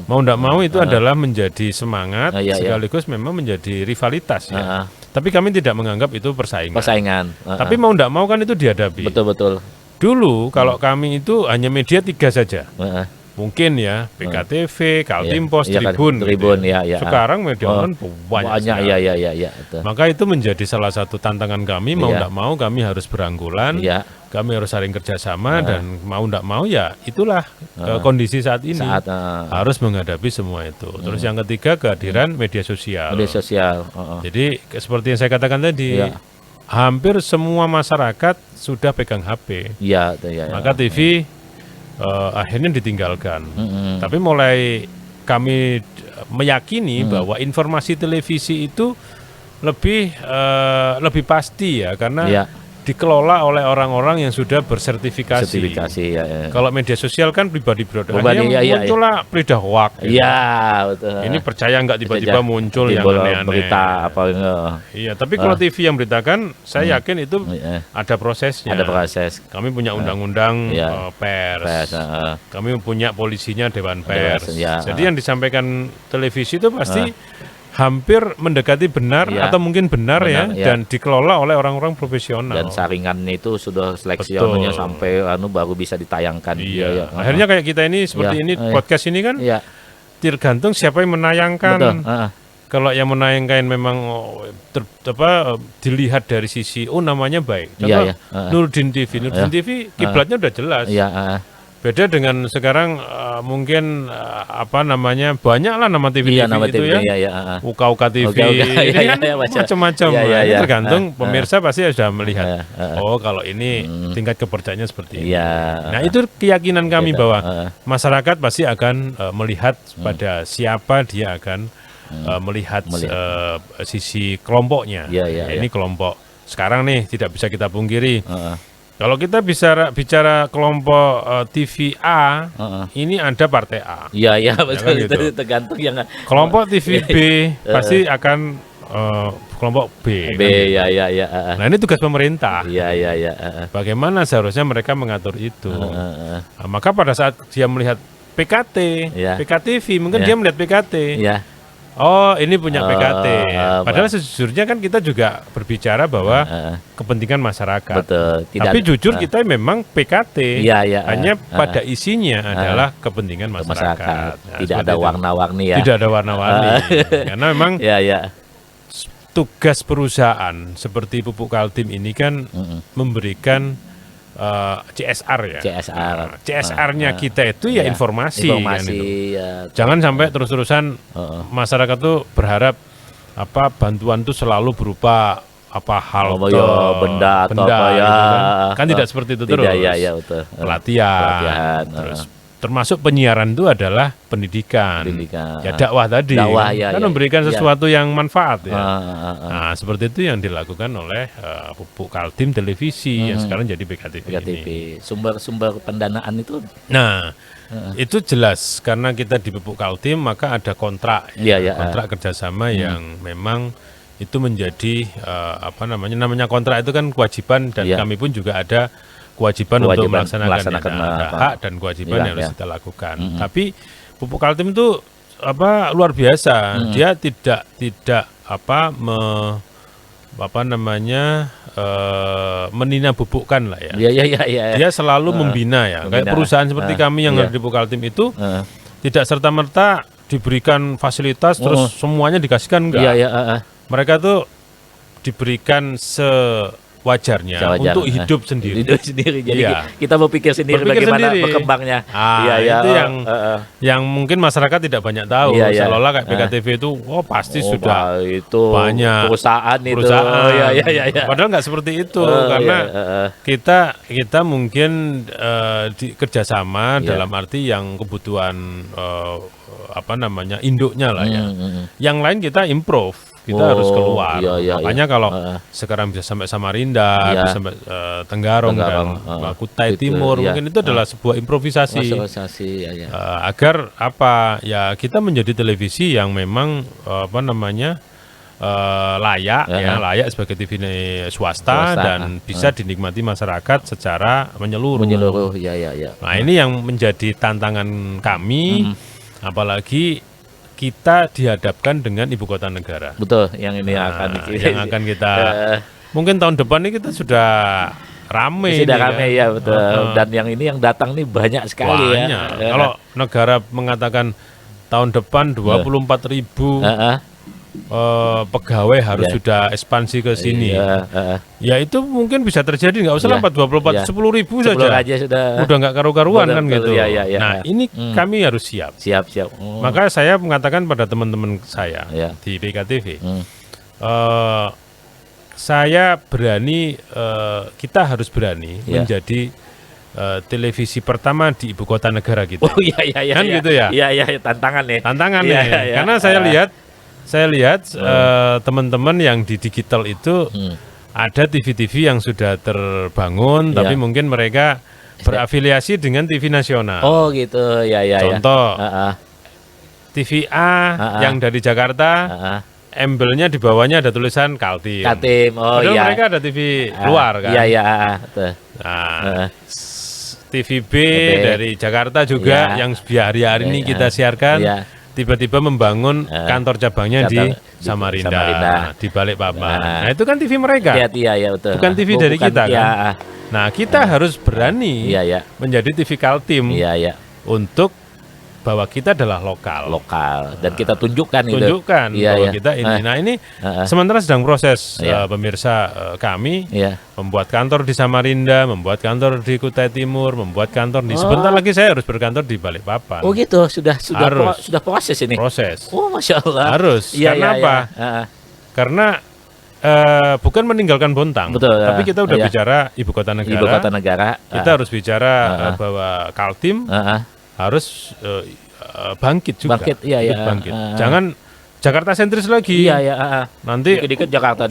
Mau tidak mau itu adalah menjadi semangat sekaligus memang menjadi rivalitas ya. Tapi kami tidak menganggap itu persaingan. Tapi mau tidak mau kan itu dihadapi. Betul. Dulu kalau kami itu hanya media 3 saja. mungkin ya PKTV, Kaltimpos, iya, Tribun, Tribun gitu ya. ya. Sekarang media online banyak ya. Maka itu menjadi salah satu tantangan kami, mau tidak mau kami harus beranggulan, kami harus saling kerjasama dan mau tidak mau ya itulah kondisi saat ini harus menghadapi semua itu. Terus yang ketiga kehadiran media sosial. Jadi seperti yang saya katakan tadi, hampir semua masyarakat sudah pegang HP, maka TV akhirnya ditinggalkan. Tapi mulai kami meyakini bahwa informasi televisi itu lebih pasti ya, karena dikelola oleh orang-orang yang sudah bersertifikasi. Kalau media sosial kan pribadi akhirnya muncullah berita hoax. Betul. Ini percaya nggak tiba-tiba muncul yang aneh-aneh. Berita apa Iya, tapi kalau TV yang beritakan, saya yakin itu ada prosesnya. Ada proses. Kami punya undang-undang pers. Kami punya polisinya Dewan Pers. Jadi yang disampaikan televisi itu pasti hampir mendekati benar atau mungkin benar ya, dan dikelola oleh orang-orang profesional. Dan saringannya itu sudah seleksionnya sampai baru bisa ditayangkan. Akhirnya kayak kita ini seperti ini podcast ini kan tergantung siapa yang menayangkan. Kalau yang menayangkan memang dilihat dari sisi namanya baik. Contoh Nurdin TV. Nurdin TV kiblatnya udah jelas. Beda dengan sekarang mungkin banyaklah nama TV itu ya. Uka TV, macam-macam. Tergantung pemirsa pasti sudah melihat. Kalau ini tingkat kepercayaannya seperti ini. Nah itu keyakinan kami bahwa masyarakat pasti akan melihat pada siapa dia akan melihat sisi kelompoknya. Ini kelompok sekarang nih tidak bisa kita pungkiri. Kalau kita bicara kelompok TV A, ini ada partai A. Iya betul. Gitu. Itu tergantung yang kelompok TV B pasti akan kelompok B. Nah ini tugas pemerintah. Bagaimana seharusnya mereka mengatur itu. Maka pada saat dia melihat PKT, PKTV, mungkin dia melihat PKT. Ini punya PKT. Padahal sejujurnya kan kita juga berbicara bahwa kepentingan masyarakat. Betul. Tapi jujur kita memang PKT. Hanya pada isinya adalah kepentingan masyarakat. Tidak ada warna-warni ya. Tidak ada warna-warni. Karena memang tugas perusahaan seperti Pupuk Kaltim ini kan memberikan CSR ya. CSR-nya kita itu ya informasi kan itu. Jangan sampai terus-terusan masyarakat tuh berharap bantuan itu selalu berupa benda atau apa ya. Kan tidak seperti itu terus. Betul. Pelatihan. Terus termasuk penyiaran itu adalah pendidikan. Ya dakwah tadi. Kan memberikan sesuatu yang manfaat ya. Nah, seperti itu yang dilakukan oleh Pupuk Kaltim Televisi yang sekarang jadi PKTV. Ini. Sumber pendanaan itu. Nah, itu jelas karena kita di Pupuk Kaltim maka ada kontrak kontrak kerjasama yang memang itu menjadi namanya kontrak itu kan kewajiban dan kami pun juga ada kewajiban untuk melaksanakan hak dan kewajiban yang harus kita lakukan. Tapi Pupuk Kaltim itu luar biasa. Dia tidak menina bubukkan lah ya. Dia selalu membina ya. Kayak perusahaan seperti kami yang ada di Pupuk Kaltim itu tidak serta-merta diberikan fasilitas terus semuanya dikasihkan enggak. Mereka tuh diberikan wajarnya untuk hidup sendiri. Jadi kita berpikir sendiri bagaimana berkembangnya. Itu yang mungkin masyarakat tidak banyak tahu. Seolah-olah kayak PKTV itu, pasti sudah itu banyak perusahaan itu. Padahal nggak seperti itu karena kita mungkin kerjasama dalam arti yang kebutuhan induknya lah ya. Yang lain kita improve. Kita harus keluar. Makanya kalau sekarang bisa sampai Samarinda, bisa sampai Tenggarong dan Kutai Timur, mungkin itu adalah sebuah improvisasi. Agar kita menjadi televisi yang memang layak sebagai TV swasta dan bisa dinikmati masyarakat secara menyeluruh. Nah, ini yang menjadi tantangan kami, apalagi kita dihadapkan dengan ibu kota negara. Betul, yang ini akan kita mungkin tahun depan ini kita sudah rame. Sudah ini rame kan. ya betul. Dan yang ini yang datang nih banyak sekali banyak. ya. Kalau negara mengatakan tahun depan 24.000 pegawai harus sudah ekspansi ke sini. Ya itu mungkin bisa terjadi, nggak usah lah 24, 10.000 saja. Aja sudah. Udah nggak karu-karuan kan gitu. Nah ini kami harus siap. Siap. Maka saya mengatakan pada teman-teman saya di BKTV, saya berani, kita harus berani menjadi televisi pertama di ibu kota negara gitu. Oh iya. Kan gitu ya. Iya tantangan nih. Tantangan nih. Karena saya lihat teman-teman yang di digital itu ada TV-TV yang sudah terbangun, tapi mungkin mereka berafiliasi dengan TV nasional. Oh gitu, ya. Contoh, TV A yang dari Jakarta, embelnya di bawahnya ada tulisan Kaltim. Oh padahal iya. mereka ada TV luar kan. Iya. Nah, TV B dari Jakarta juga yang hari-hari ini kita siarkan. Tiba-tiba membangun kantor cabangnya di Samarinda, di Balikpapan. Nah itu kan TV mereka, betul. Bukan TV dari kita kan. Nah kita harus berani menjadi TV Kaltim untuk bahwa kita adalah lokal dan kita tunjukkan bahwa kita ini. Nah ini sementara sedang proses pemirsa, kami membuat kantor di Samarinda, membuat kantor di Kutai Timur, membuat kantor di sebentar lagi saya harus berkantor di Balikpapan. Oh gitu, sudah proses ini. Proses. Oh Masya Allah. Harus. Karena apa? Karena bukan meninggalkan Bontang, tapi kita udah bicara ibu kota negara. Kita harus bicara bahwa Kaltim harus bangkit juga. Bangkit. Jangan Jakarta sentris lagi. Nanti dikit Jakarta.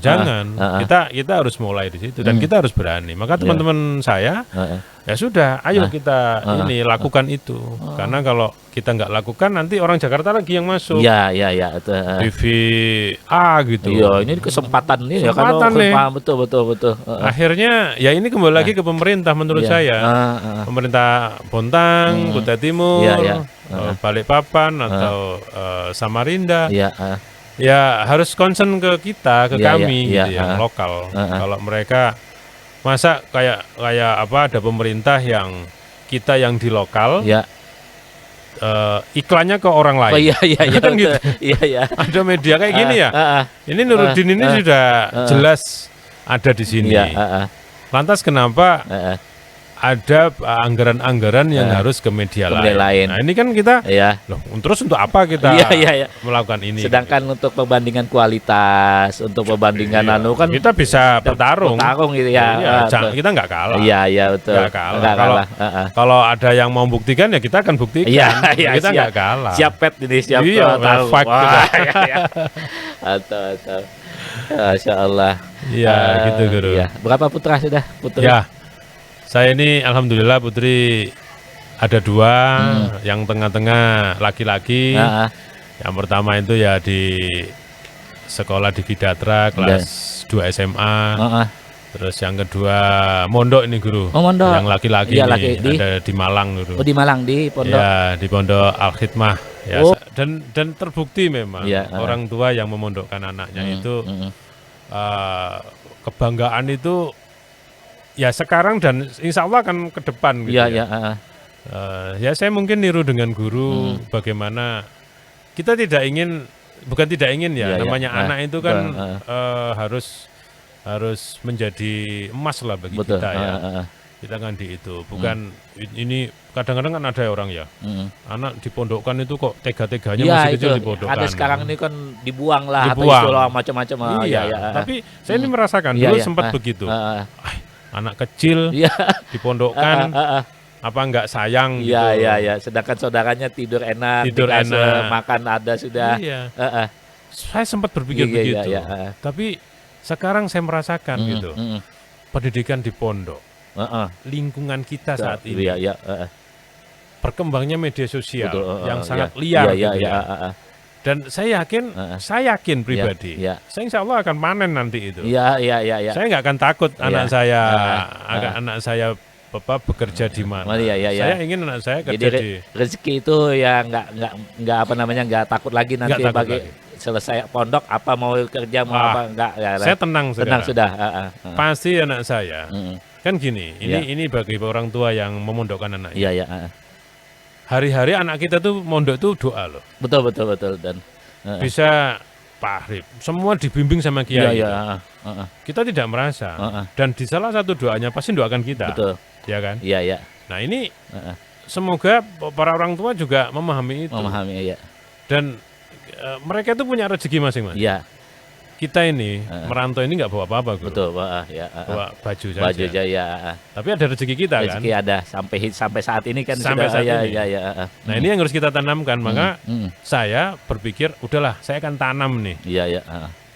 Jangan. Kita harus mulai di situ dan kita harus berani. Maka teman-teman saya ya sudah, ayo kita ini lakukan itu. Karena kalau kita nggak lakukan nanti orang Jakarta lagi yang masuk. TV A gitu. Iya, ini kesempatan nih. Betul. Akhirnya ya ini kembali lagi ke pemerintah menurut saya. Pemerintah Bontang, Kutai Timur, Balikpapan atau Samarinda. Ya harus concern ke kita, ke kami gitu, yang lokal. Kalau mereka masa kayak ada pemerintah yang kita yang di lokal iklannya ke orang lain. Oh iya kan gitu. Iya. Ada media kayak gini ya. Ini Nuruddin ini sudah jelas ada di sini. Lantas kenapa ada anggaran-anggaran yang harus ke media lain. Nah, ini kan kita loh, terus untuk apa kita melakukan ini? Sedangkan untuk perbandingan kualitas, untuk perbandingan kan kita bisa bertarung gitu ya. Kita nggak kalah. Iya, betul. Nggak kalah. Kalau ada yang mau buktikan ya kita akan buktikan. Kita nggak kalah. Siap pet ini, siap. Atau. Masya Allah. Iya, gitu Guru. Berapa putra sudah? Ya. Saya ini alhamdulillah putri ada 2, yang tengah-tengah laki-laki. Yang pertama itu ya di sekolah di Vidatra kelas 2 SMA. Terus yang kedua mondok ini Guru. Mondok. Yang laki-laki ini ada di Malang Guru. Oh di Malang, di pondok. Ya di Pondok Al-Khidmah. Ya, dan terbukti memang orang tua yang memondokkan anaknya itu kebanggaan itu. Ya sekarang dan insya Allah akan ke depan gitu ya saya mungkin niru dengan Guru bagaimana kita bukan tidak ingin namanya anak itu kan harus menjadi emas lah bagi kita ya. Kita kan di itu bukan ini kadang-kadang kan ada orang ya anak dipondokkan itu kok tega-teganya masih kecil dipondokkan. Ada sekarang ini kan dibuang lah atau macam-macam. Tapi saya ini merasakan dulu sempat begitu. Anak kecil dipondokkan apa enggak sayang gitu. Iya. Sedangkan saudaranya tidur enak, makan ada sudah. Saya sempat berpikir begitu. Tapi sekarang saya merasakan gitu. Pendidikan di pondok. Lingkungan kita saat ini. Berkembangnya media sosial yang sangat liar gitu ya. Dan saya yakin pribadi, saya insya Allah akan panen nanti itu. Iya. Saya nggak akan takut anak saya bekerja di mana. Saya ingin anak saya kerja jadi, rezeki itu ya nggak takut lagi nanti selesai pondok apa mau kerja mau apa enggak? Saya tenang sekarang. Tenang sudah. Pasti anak saya. Kan gini, ini bagi orang tua yang memondokkan anaknya. Iya, iya. Hari-hari anak kita tuh mondok tuh doa loh. Betul dan bisa pahrib, semua dibimbing sama kiai. Iya. Kita tidak merasa. Dan di salah satu doanya pasti doakan kita. Betul. Ya kan? Iya. Nah ini semoga para orang tua juga memahami itu. Memahami, iya. Dan mereka itu punya rezeki masing-masing. Iya. Kita ini merantau ini nggak bawa apa-apa, Guru. Betul, ya. Bawa baju saja. Baju saja, ya. Tapi ada rezeki kita kan. Rezeki ada sampai saat ini kan sampai sudah. Saat ini. Ya. Nah ini yang harus kita tanamkan. Maka saya berpikir, udahlah, saya akan tanam nih. Iya.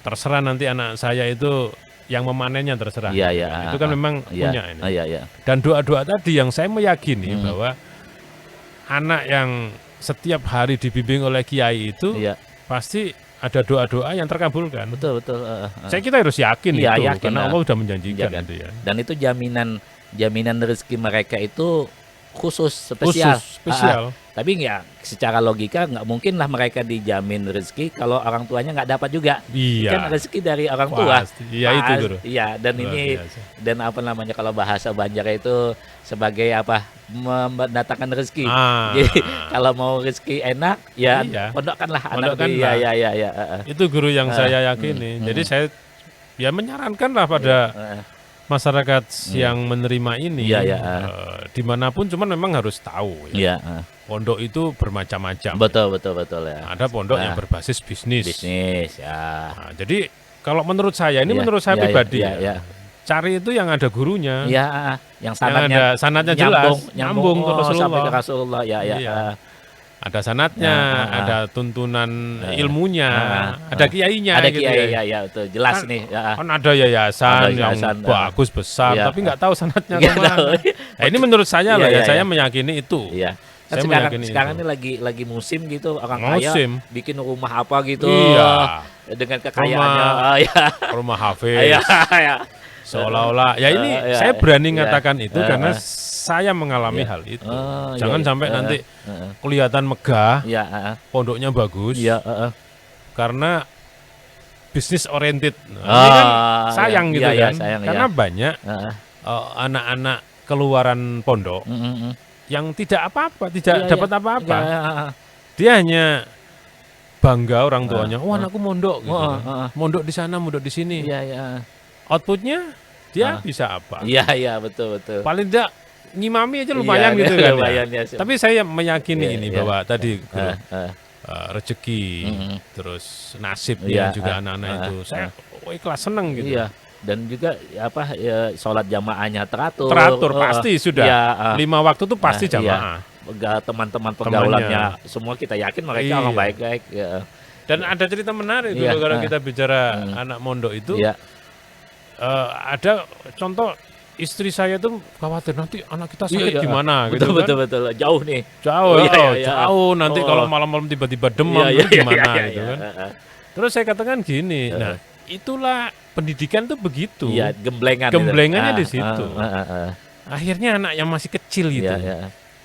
Terserah nanti anak saya itu yang memanennya terserah. Iya. Itu kan memang punya ini. Iya. Dan doa-doa tadi yang saya meyakini bahwa anak yang setiap hari dibimbing oleh kiai itu pasti ada doa-doa yang terkabulkan. Betul. Saya kita harus yakin itu, yakin, karena Allah sudah menjanjikan itu ya. Dan itu jaminan rezeki mereka itu khusus, spesial. Tapi ya secara logika nggak mungkin lah mereka dijamin rezeki kalau orang tuanya nggak dapat juga. Iya. Kan rezeki dari orang tua. Iya itu, Guru. Iya, dan luar ini biasa. Dan apa namanya kalau bahasa Banjar itu sebagai apa? Mendatangkan rezeki. Jadi kalau mau rezeki enak ya pondokkanlah anak. Iya. Itu Guru yang saya yakini. Jadi saya ya menyarankan lah pada masyarakat yang menerima ini dimanapun, cuman memang harus tahu ya. Pondok itu bermacam-macam. Betul ya. Ada pondok yang berbasis bisnis ya. Nah, jadi kalau menurut saya ini menurut saya pribadi cari itu yang ada gurunya. Iya, yang sanadnya jelas, nyambung ke Rasulullah. Sampai ke Rasulullah, ya. Ada sanadnya, ada tuntunan ilmunya, ada kiainya. Ada gitu kiai, ya, itu jelas kan, nih. Kan ada yayasan yang bagus besar, tapi nggak tahu sanadnya kemana. Nah, ini menurut saya lah saya meyakini itu. Iya. Kan sekarang ini lagi musim gitu, orang kaya bikin rumah apa gitu. Iya. Dengan kekayaannya. Rumah hafiz. Seolah-olah ya ini saya berani mengatakan itu karena saya mengalami hal itu. Jangan sampai nanti kelihatan megah, pondoknya bagus, karena bisnis oriented. Ini kan sayang gitu kan, karena banyak anak-anak keluaran pondok yang tidak apa-apa, tidak dapat apa-apa. Dia hanya bangga orang tuanya, wah anakku mondok, gitu. Mondok di sana, mondok di sini. Outputnya dia bisa apa? Iya betul. Paling tidak ngimami aja lumayan gitu kan. Tapi saya meyakini ini bahwa tadi rezeki, terus nasib juga anak-anak itu. Saya ikhlas seneng gitu. Iya. Dan juga sholat jamaahnya teratur pasti sudah. 5 waktu tuh pasti jamaah. Teman-teman pergaulannya semua kita yakin mereka orang baik-baik. Dan ada cerita menarik dulu kalau kita bicara anak mondok itu. Ada contoh istri saya tuh khawatir nanti anak kita sakit gimana gitu kan. Betul. Jauh nih. Jauh nanti kalau malam-malam tiba-tiba demam gimana gitu kan. Terus saya katakan gini, nah itulah pendidikan tuh begitu. Iya, gemblengannya di situ. Akhirnya anak yang masih kecil gitu.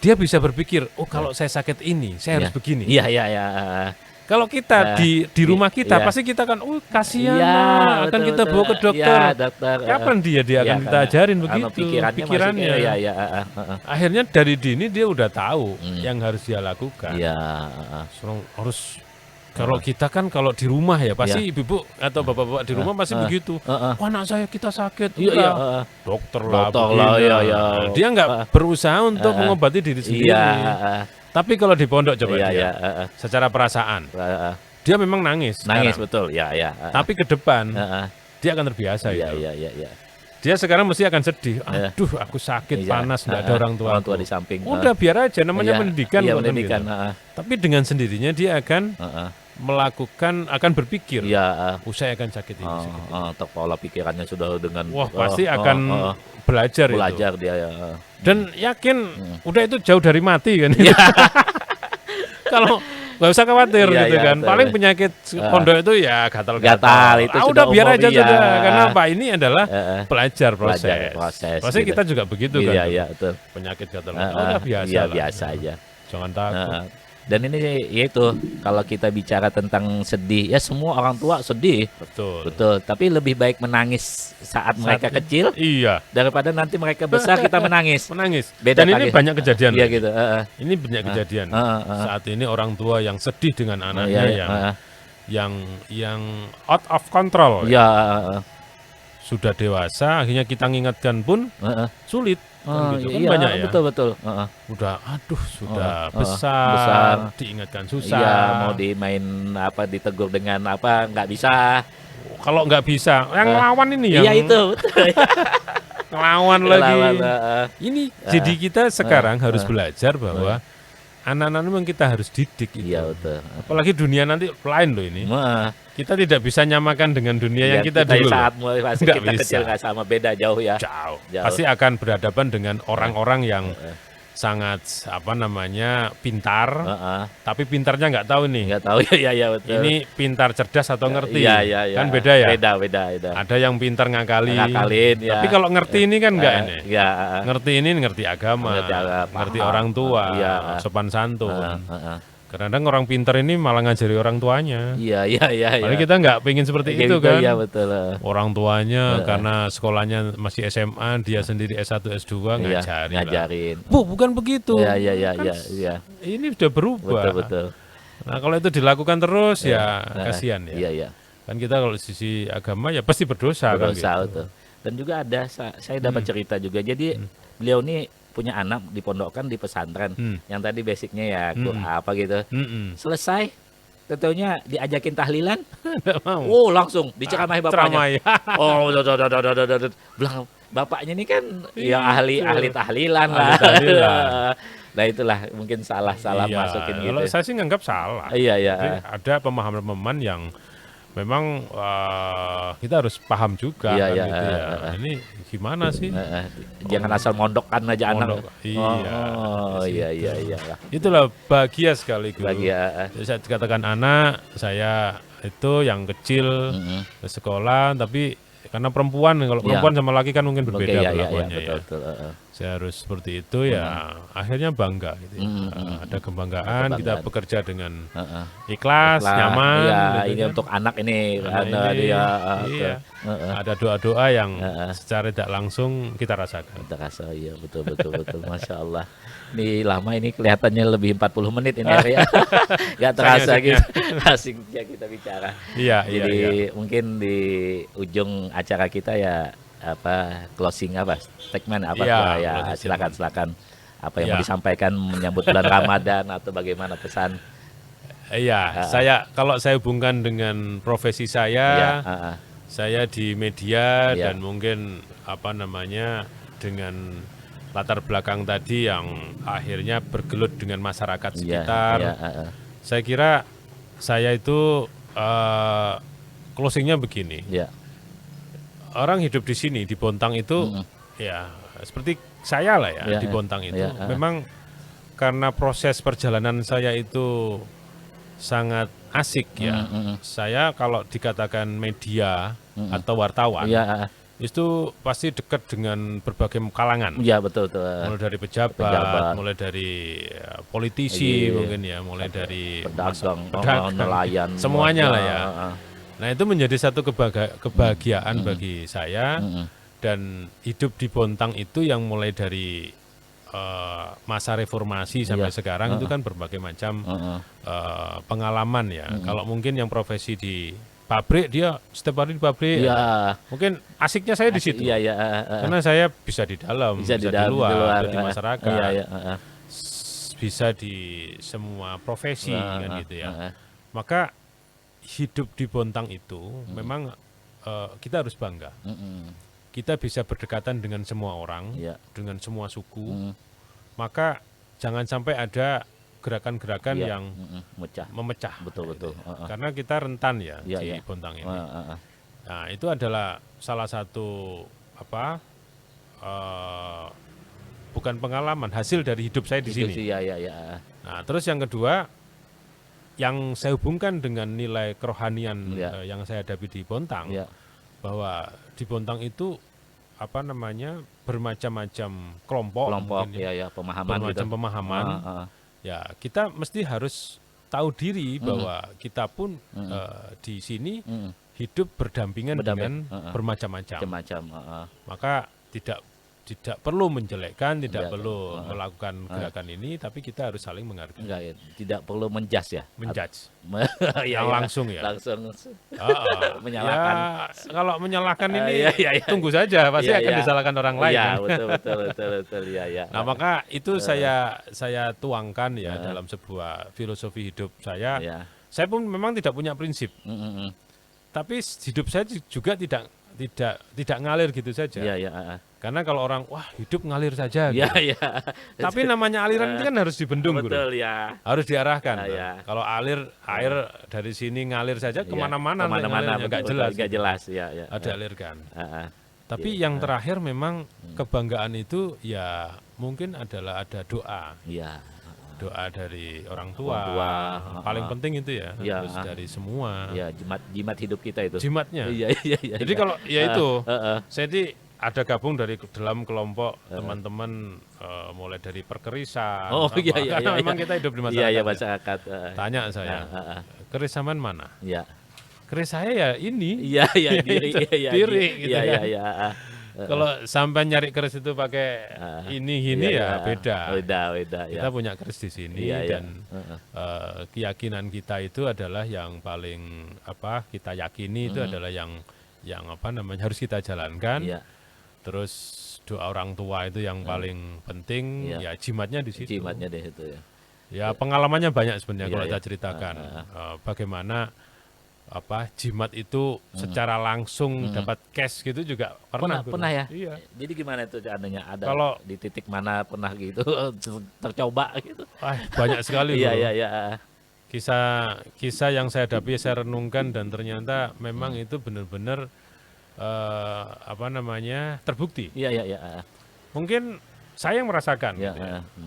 Dia bisa berpikir, oh kalau saya sakit ini, saya harus begini. Iya. Kalau kita di rumah kita pasti kita kan, kasihan akan kita bawa ke dokter. Kapan dia akan kita ajarin begitu pikirannya. Akhirnya dari dini dia udah tahu yang harus dia lakukan. Harus kalau kita kan kalau di rumah ya pasti ibu atau bapak-bapak di rumah pasti begitu. Anak saya kita sakit, dokter lah. Dia nggak berusaha untuk mengobati diri sendiri. Tapi kalau di pondok coba secara perasaan, dia memang nangis. Betul, Tapi ke depan dia akan terbiasa. Dia sekarang mesti akan sedih. Aduh, aku sakit, panas, nggak ada orang tua di samping. Udah biar aja, namanya pendidikan. Pendidikan. Tapi dengan sendirinya dia akan melakukan, akan berpikir. Saya akan sakit ini. Pola pikirannya sudah dengan. Wah, pasti akan belajar dia. Dan yakin udah itu jauh dari mati kan. Kalau nggak usah khawatir gitu kan. Paling penyakit pondok itu ya gatal-gatal. Itu udah biar aja sudah. Karena apa, ini adalah belajar proses. Pasti gitu. kita juga begitu kan. Betul. Penyakit gatal-gatal udah biasa. Biasa aja. Jangan takut. Dan ini yaitu kalau kita bicara tentang sedih, ya semua orang tua sedih. Betul. Tapi lebih baik menangis saat mereka kecil, daripada nanti mereka besar kita menangis. Beda. Dan ini banyak kejadian. Iya gitu. Ini banyak kejadian. Saat ini orang tua yang sedih dengan anaknya yang out of control. Sudah dewasa, akhirnya kita ngingatkan pun sulit. Gitu kan banyak ya. Betul. Sudah besar, diingatkan susah. Iya, mau dimain ditegur dengan nggak bisa. Kalau nggak bisa, yang lawan ini yang. Iya itu betul. Ngelawan lagi. Ini jadi kita sekarang harus belajar bahwa anak-anak memang kita harus didik itu. Iya betul. Apalagi dunia nanti lain loh ini. Kita tidak bisa nyamakan dengan dunia yang kita dulu. Saat kita kecil nggak sama, beda jauh ya. Jauh. Pasti akan berhadapan dengan orang-orang yang sangat pintar, tapi pintarnya nggak tahu nih. Nggak tahu ya betul. Ini pintar cerdas atau ngerti? Iya. Kan beda ya. Beda. Ada yang pintar ngakalin. Ya. Tapi kalau ngerti ini kan nggak ini. Ya. Ngerti ini ngerti agama, ngerti orang tua, sopan santun. Kadang-kadang orang pintar ini malah ngajari orang tuanya. Iya. Padahal kita nggak pengen seperti itu kan. Iya betul. Orang tuanya karena sekolahnya masih SMA, dia sendiri S1, S2 ngajarin. Bu, bukan begitu. Iya. Ini sudah berubah. Betul. Nah, kalau itu dilakukan terus kasihan ya. Iya. Kan kita kalau sisi agama ya pasti berdosa kan gitu. Betul. Dan juga ada saya dapat cerita juga. Jadi beliau ini punya anak dipondokkan di pesantren yang tadi basicnya ya gitu. Selesai tentunya diajakin tahlilan, langsung diceramahi bapaknya. Bilang bapaknya ini kan ahli tahlilan lah. Nah itulah mungkin salah masukin gitu. Kalau saya sih nganggap salah. Iya. Ada pemahaman yang memang kita harus paham juga kan gitu ya. Ini gimana sih? Jangan asal mondokkan aja anak. Iya. Itulah bahagia sekali guru. Saya katakan anak saya itu yang kecil ke sekolah, tapi karena perempuan, kalau perempuan sama laki kan mungkin berbeda perlakuannya betul. Saya harus seperti itu ya, akhirnya bangga gitu ya. Ada kebanggaan, kita bekerja dengan ikhlas, nyaman. Ini kan untuk anak ini. Ada doa-doa yang secara tidak langsung kita rasakan. Kita rasa, iya betul. Masya Allah. Ini lama ini kelihatannya lebih 40 menit ini ya. Gak terasa gitu. Asiknya kita bicara. Jadi mungkin di ujung acara kita ya closing statement silakan apa yang mau disampaikan menyambut bulan Ramadan atau bagaimana pesan. Kalau saya hubungkan dengan profesi saya, saya di media dan mungkin dengan latar belakang tadi yang akhirnya bergelut dengan masyarakat sekitar. Saya kira saya itu closingnya begini. Orang hidup di sini di Bontang itu ya seperti saya lah ya di Bontang itu. Memang karena proses perjalanan saya itu sangat asik ya. Saya kalau dikatakan media atau wartawan itu pasti dekat dengan berbagai kalangan. Iya betul. Mulai dari pejabat, mulai dari politisi mungkin ya, mulai dari pedagang, nelayan, semuanya lah ya. Nah itu menjadi satu kebahagiaan bagi saya dan hidup di Bontang itu yang mulai dari masa reformasi sampai sekarang itu kan berbagai macam pengalaman ya. Kalau mungkin yang profesi di pabrik, dia setiap hari di pabrik. Mungkin asiknya saya di situ. Karena saya bisa di dalam, bisa di luar, di masyarakat. Bisa di semua profesi kan gitu ya. Maka hidup di Bontang itu memang kita harus bangga. Kita bisa berdekatan dengan semua orang, dengan semua suku. Maka jangan sampai ada gerakan-gerakan yang memecah. Betul. Karena kita rentan ya di Bontang ini. Nah, itu adalah salah satu bukan pengalaman, hasil dari hidup saya di sini. Nah, terus yang kedua, yang saya hubungkan dengan nilai kerohanian yang saya hadapi di Bontang, bahwa di Bontang itu bermacam-macam kelompok pemahaman bermacam pemahaman ya kita mesti harus tahu diri bahwa kita pun di sini hidup berdampingan dengan bermacam-macam. Maka tidak perlu menjelekkan, tidak perlu melakukan gerakan ini, tapi kita harus saling menghargai. Enggak, ya. Tidak perlu menjudge ya. Menjudge. Ya, langsung ya. Langsung menyalahkan. Ya, kalau menyalahkan ini tunggu saja, pasti akan disalahkan orang lain. Iya, Kan? betul ya. Nah, maka itu saya tuangkan ya dalam sebuah filosofi hidup saya. Saya pun memang tidak punya prinsip. Tapi hidup saya juga tidak ngalir gitu saja. Karena kalau orang wah hidup ngalir saja. Gitu. Tapi namanya aliran itu kan harus dibendung, betul, Guru. Harus diarahkan. Kalau air dari sini ngalir saja kemana-mana, nggak jelas. Nggak jelas. Harus dialirkan. Tapi yang terakhir memang kebanggaan itu ya mungkin adalah ada doa. Doa dari orang tua. Paling penting itu ya. Terus dari semua. Jimat hidup kita itu. Jimatnya. Jadi kalau ya itu, saya ada gabung dari dalam kelompok teman-teman mulai dari perkerisan. Karena memang kita hidup di masyarakat. Masyarakat. Tanya saya, kerisaman mana? Keris saya ya ini. Diri. Gitu kan. Kalau sampai nyari keris itu pakai gini ya beda. Kita punya keris di sini dan keyakinan kita itu adalah yang paling kita yakini itu adalah yang harus kita jalankan. Terus doa orang tua itu yang paling penting, ya jimatnya di situ. Jimatnya di situ ya. Ya pengalamannya banyak sebenarnya kalau saya ceritakan bagaimana jimat itu secara langsung dapat cash gitu juga pernah ya. Iya. Jadi gimana itu adanya kalau di titik mana pernah gitu tercoba gitu. Banyak sekali. Iya. Kisah yang saya hadapi, saya renungkan dan ternyata memang itu benar-benar terbukti. Iya. Mungkin saya yang merasakan.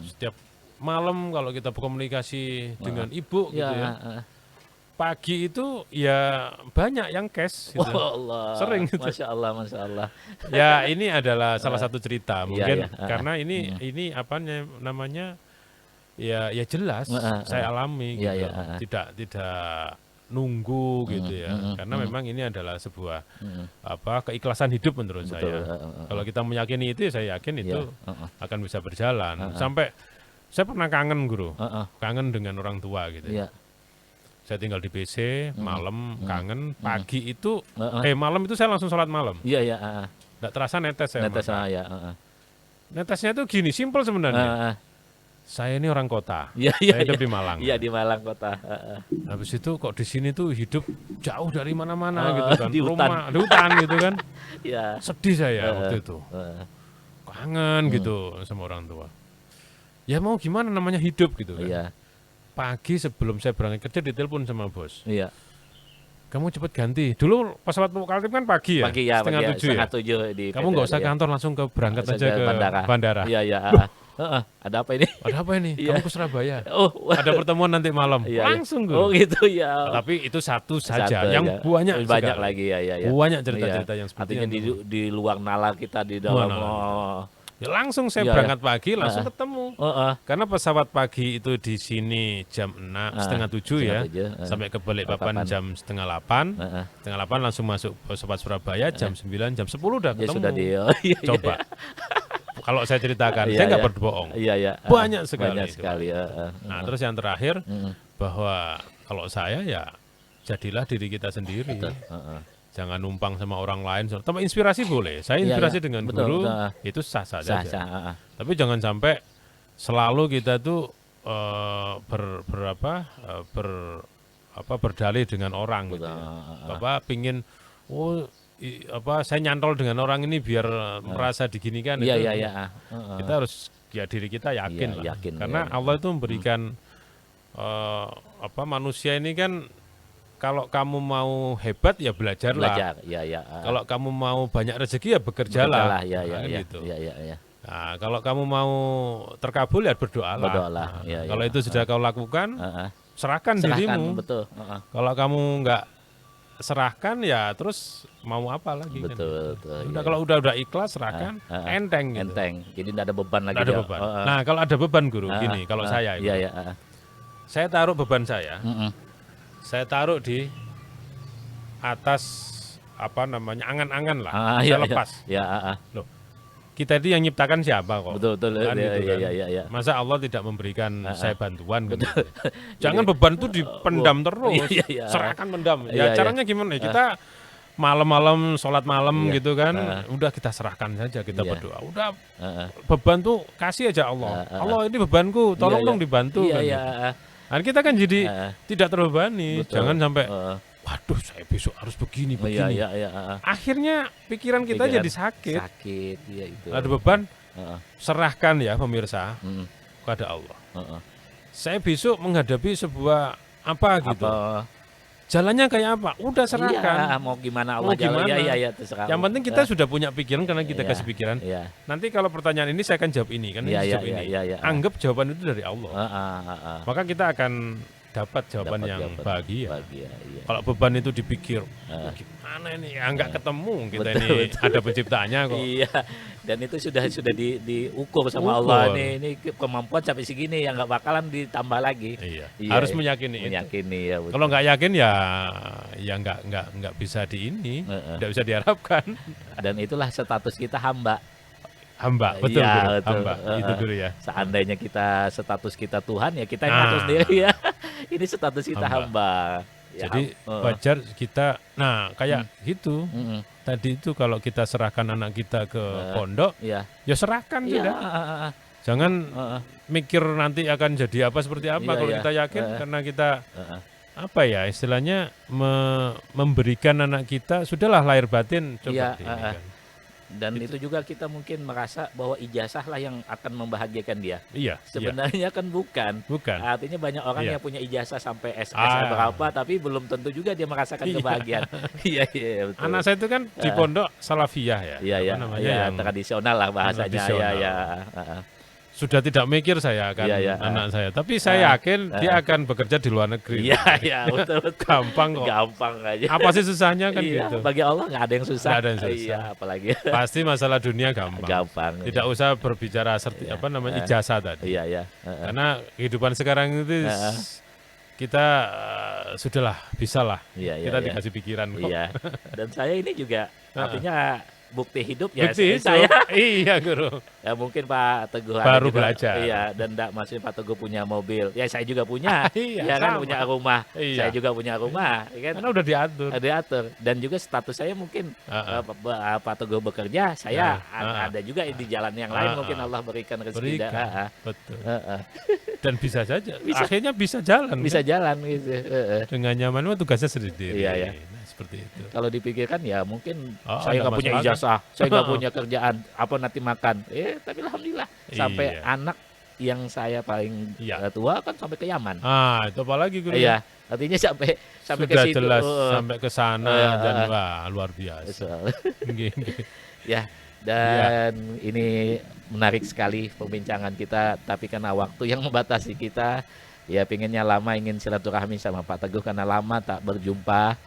Setiap malam kalau kita berkomunikasi dengan ibu gitu ya. Pagi itu ya banyak yang cash gitu. Allah. Sering gitu. Masya Allah. Ya ini adalah salah satu cerita mungkin karena ini ya jelas saya alami gitu. Tidak nunggu gitu ya. Karena memang ini adalah sebuah keikhlasan hidup menurut saya. Kalau kita meyakini itu, saya yakin itu akan bisa berjalan. Sampai saya pernah kangen, Guru. Kangen dengan orang tua gitu. Saya tinggal di BC, malam kangen, pagi itu malam itu saya langsung sholat malam. Nggak terasa netes saya. Netesnya itu gini, simpel sebenarnya. Saya ini orang kota, saya hidup di Malang. Iya, di Malang kota. Habis itu kok di sini tuh hidup jauh dari mana-mana gitu kan, di hutan gitu kan. Iya. Sedih saya waktu itu, kangen gitu sama orang tua. Ya mau gimana namanya hidup gitu kan. Pagi sebelum saya berangkat kerja ditelepon sama bos. Kamu cepet ganti. Dulu pesawat Pupuk Kaltim kan pagi ya, setengah 7 ya. Kamu nggak usah kantor, langsung berangkat aja ke bandara. Iya. Ada apa ini? Kamu ke Surabaya. Ada pertemuan nanti malam. Langsung Guru. Gitu ya. Tapi itu satu saja. Yang banyak lagi ya. Banyak cerita-cerita yang seperti artinya di luar nalar kita di dalam. Ya langsung saya berangkat pagi langsung ketemu. Karena pesawat pagi itu di sini jam 6:30 ya. Sampai ke Balikpapan jam 7:30. 7:30 langsung masuk pesawat Surabaya jam 9, jam 10 udah ketemu. Coba. Kalau saya ceritakan, saya nggak berbohong. Banyak sekali. Nah, terus yang terakhir bahwa kalau saya ya jadilah diri kita sendiri. Jangan numpang sama orang lain. Tambah inspirasi boleh. Saya inspirasi dengan guru itu sah-sah saja. Tapi jangan sampai selalu kita tuh berdalih dengan orang. Gitu ya. Pingin saya nyantol dengan orang ini biar merasa diginikan. Kita harus diri kita yakin lah. Karena Allah itu memberikan manusia ini kan. Kalau kamu mau hebat ya belajarlah. Kalau kamu mau banyak rezeki ya bekerjalah. Gitu. Nah, kalau kamu mau terkabul ya berdoalah. Kalau itu sudah kau lakukan, serahkan dirimu. Betul. Kalau kamu nggak serahkan ya, terus mau apa lagi? Betul, kan? betul. Udah, kalau udah ikhlas serahkan, enteng. Gitu. Enteng. Jadi tidak ada beban lagi. Ada beban. Nah, kalau ada beban guru, gini, kalau saya, iya, saya taruh beban saya, saya taruh di atas apa namanya angan-angan lah, saya lepas. Loh, kita itu yang nyiptakan siapa kok? Betul. Kan, Iya. Masa Allah tidak memberikan saya bantuan? Gitu. Jangan beban itu dipendam terus, serahkan pendam. Ya caranya gimana? Kita malam-malam sholat malam gitu kan, udah kita serahkan saja, kita berdoa. Udah beban tuh kasih aja Allah. Allah ini bebanku, tolong dong dibantu. Kan, gitu. Nah, kita kan jadi tidak terbebani. Jangan sampai waduh, saya besok harus begini. Akhirnya pikiran kita jadi sakit. Itu. Ada beban, serahkan ya pemirsa kepada Allah. Saya besok menghadapi sebuah apa gitu. Jalannya kayak apa? Udah serahkan. Mau gimana Allah jalannya? Iya, terserah. Yang penting kita sudah punya pikiran, karena kita kasih pikiran. Nanti kalau pertanyaan ini saya akan jawab ini, kan jawab ini. Anggap jawaban itu dari Allah. Maka kita akan dapat jawaban yang bahagia. Kalau beban itu dipikir, gimana ini? Nggak ketemu kita ini ada penciptanya kok. Iya. Dan itu sudah diukur sama Allah. Ini kemampuan sampai segini, yang nggak bakalan ditambah lagi. Harus meyakini. Ya. Kalau nggak yakin ya nggak bisa nggak bisa diharapkan. Dan itulah status kita hamba. Hamba, betul, hamba. Itu dulu ya. Seandainya kita status kita Tuhan, ya kita yang ngatur sendiri ya. Ini status kita hamba. Jadi wajar kita, kayak gitu. Tadi itu kalau kita serahkan anak kita ke pondok, ya serahkan sudah. Jangan mikir nanti akan jadi apa seperti apa. Kalau kita yakin, karena kita apa ya istilahnya memberikan anak kita, sudahlah lahir batin coba kan. Dan itu juga kita mungkin merasa bahwa ijazah lah yang akan membahagiakan dia. Sebenarnya kan bukan. Artinya banyak orang yang punya ijazah sampai SS berapa, tapi belum tentu juga dia merasakan kebahagiaan. Betul. Anak saya itu kan di pondok salafiyah ya. Yang tradisional lah bahasanya. Sudah tidak mikir saya akan anak saya, tapi saya yakin dia akan bekerja di luar negeri. Betul. Gampang kok. Gampang aja. Apa sih susahnya kan gitu? Bagi Allah nggak ada yang susah. Nggak ada yang susah. Apalagi. Pasti masalah dunia gampang. Tidak usah berbicara ijazah tadi. Karena kehidupan sekarang itu kita sudahlah, bisalah. Kita dikasih pikiran kok. Dan saya ini juga artinya bukti hidup ya. Saya guru. Ya mungkin Pak Teguh baru juga, belajar. Dan maksudnya Pak Teguh punya mobil. Ya saya juga punya. Kan punya rumah. Saya juga punya rumah. Kan? Karena udah diatur. Dan juga status saya mungkin Pak Teguh bekerja, saya ada juga di jalan yang lain mungkin Allah berikan rezeki. Betul. Dan bisa saja. Akhirnya bisa jalan. Bisa jalan gitu. Dengan nyaman, tugasnya sendiri. Seperti itu. Kalau dipikirkan ya mungkin saya nggak punya ijazah, saya nggak punya kerjaan, apa nanti makan. Tapi alhamdulillah sampai anak yang saya paling tua kan sampai ke Yaman. Itu apalagi guru. Artinya sampai sudah ke situ. Jelas sampai ke sana dan luar biasa. Dan ini menarik sekali perbincangan kita, tapi karena waktu yang membatasi kita. Ya pinginnya lama ingin silaturahmi sama Pak Teguh karena lama tak berjumpa.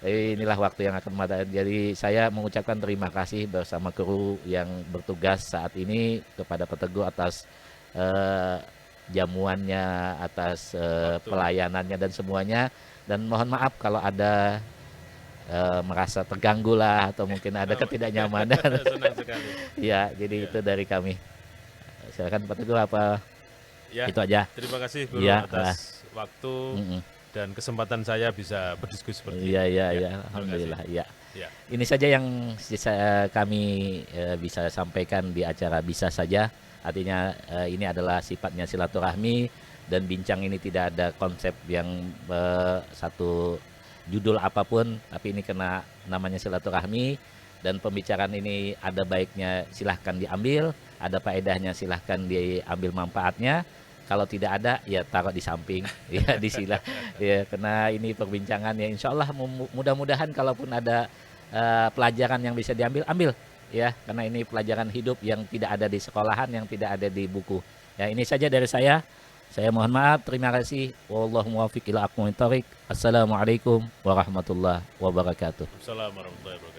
Inilah waktu yang akan datang. Jadi saya mengucapkan terima kasih bersama kru yang bertugas saat ini kepada Pak Teguh atas jamuannya, atas pelayanannya dan semuanya. Dan mohon maaf kalau ada merasa terganggu lah atau mungkin ada ketidaknyamanan. Jadi itu dari kami. Silakan Pak Teguh apa? Itu aja. Terima kasih guru atas waktu dan kesempatan saya bisa berdiskusi seperti ini. Alhamdulillah. Ini saja yang kami bisa sampaikan di acara Bisa Saja. Artinya ini adalah sifatnya silaturahmi dan bincang ini tidak ada konsep yang satu judul apapun, tapi ini kena namanya silaturahmi. Dan pembicaraan ini ada baiknya silahkan diambil, ada faedahnya silahkan diambil manfaatnya. Kalau tidak ada ya taruh di samping, disilah. Karena ini perbincangan ya insya Allah mudah-mudahan kalaupun ada pelajaran yang bisa diambil, ambil. Karena ini pelajaran hidup yang tidak ada di sekolahan, yang tidak ada di buku. Ini saja dari saya. Saya mohon maaf, terima kasih. Wallahu muwaffiq ila aqwamit thoriq. Assalamualaikum warahmatullahi wabarakatuh. Assalamualaikum warahmatullahi wabarakatuh.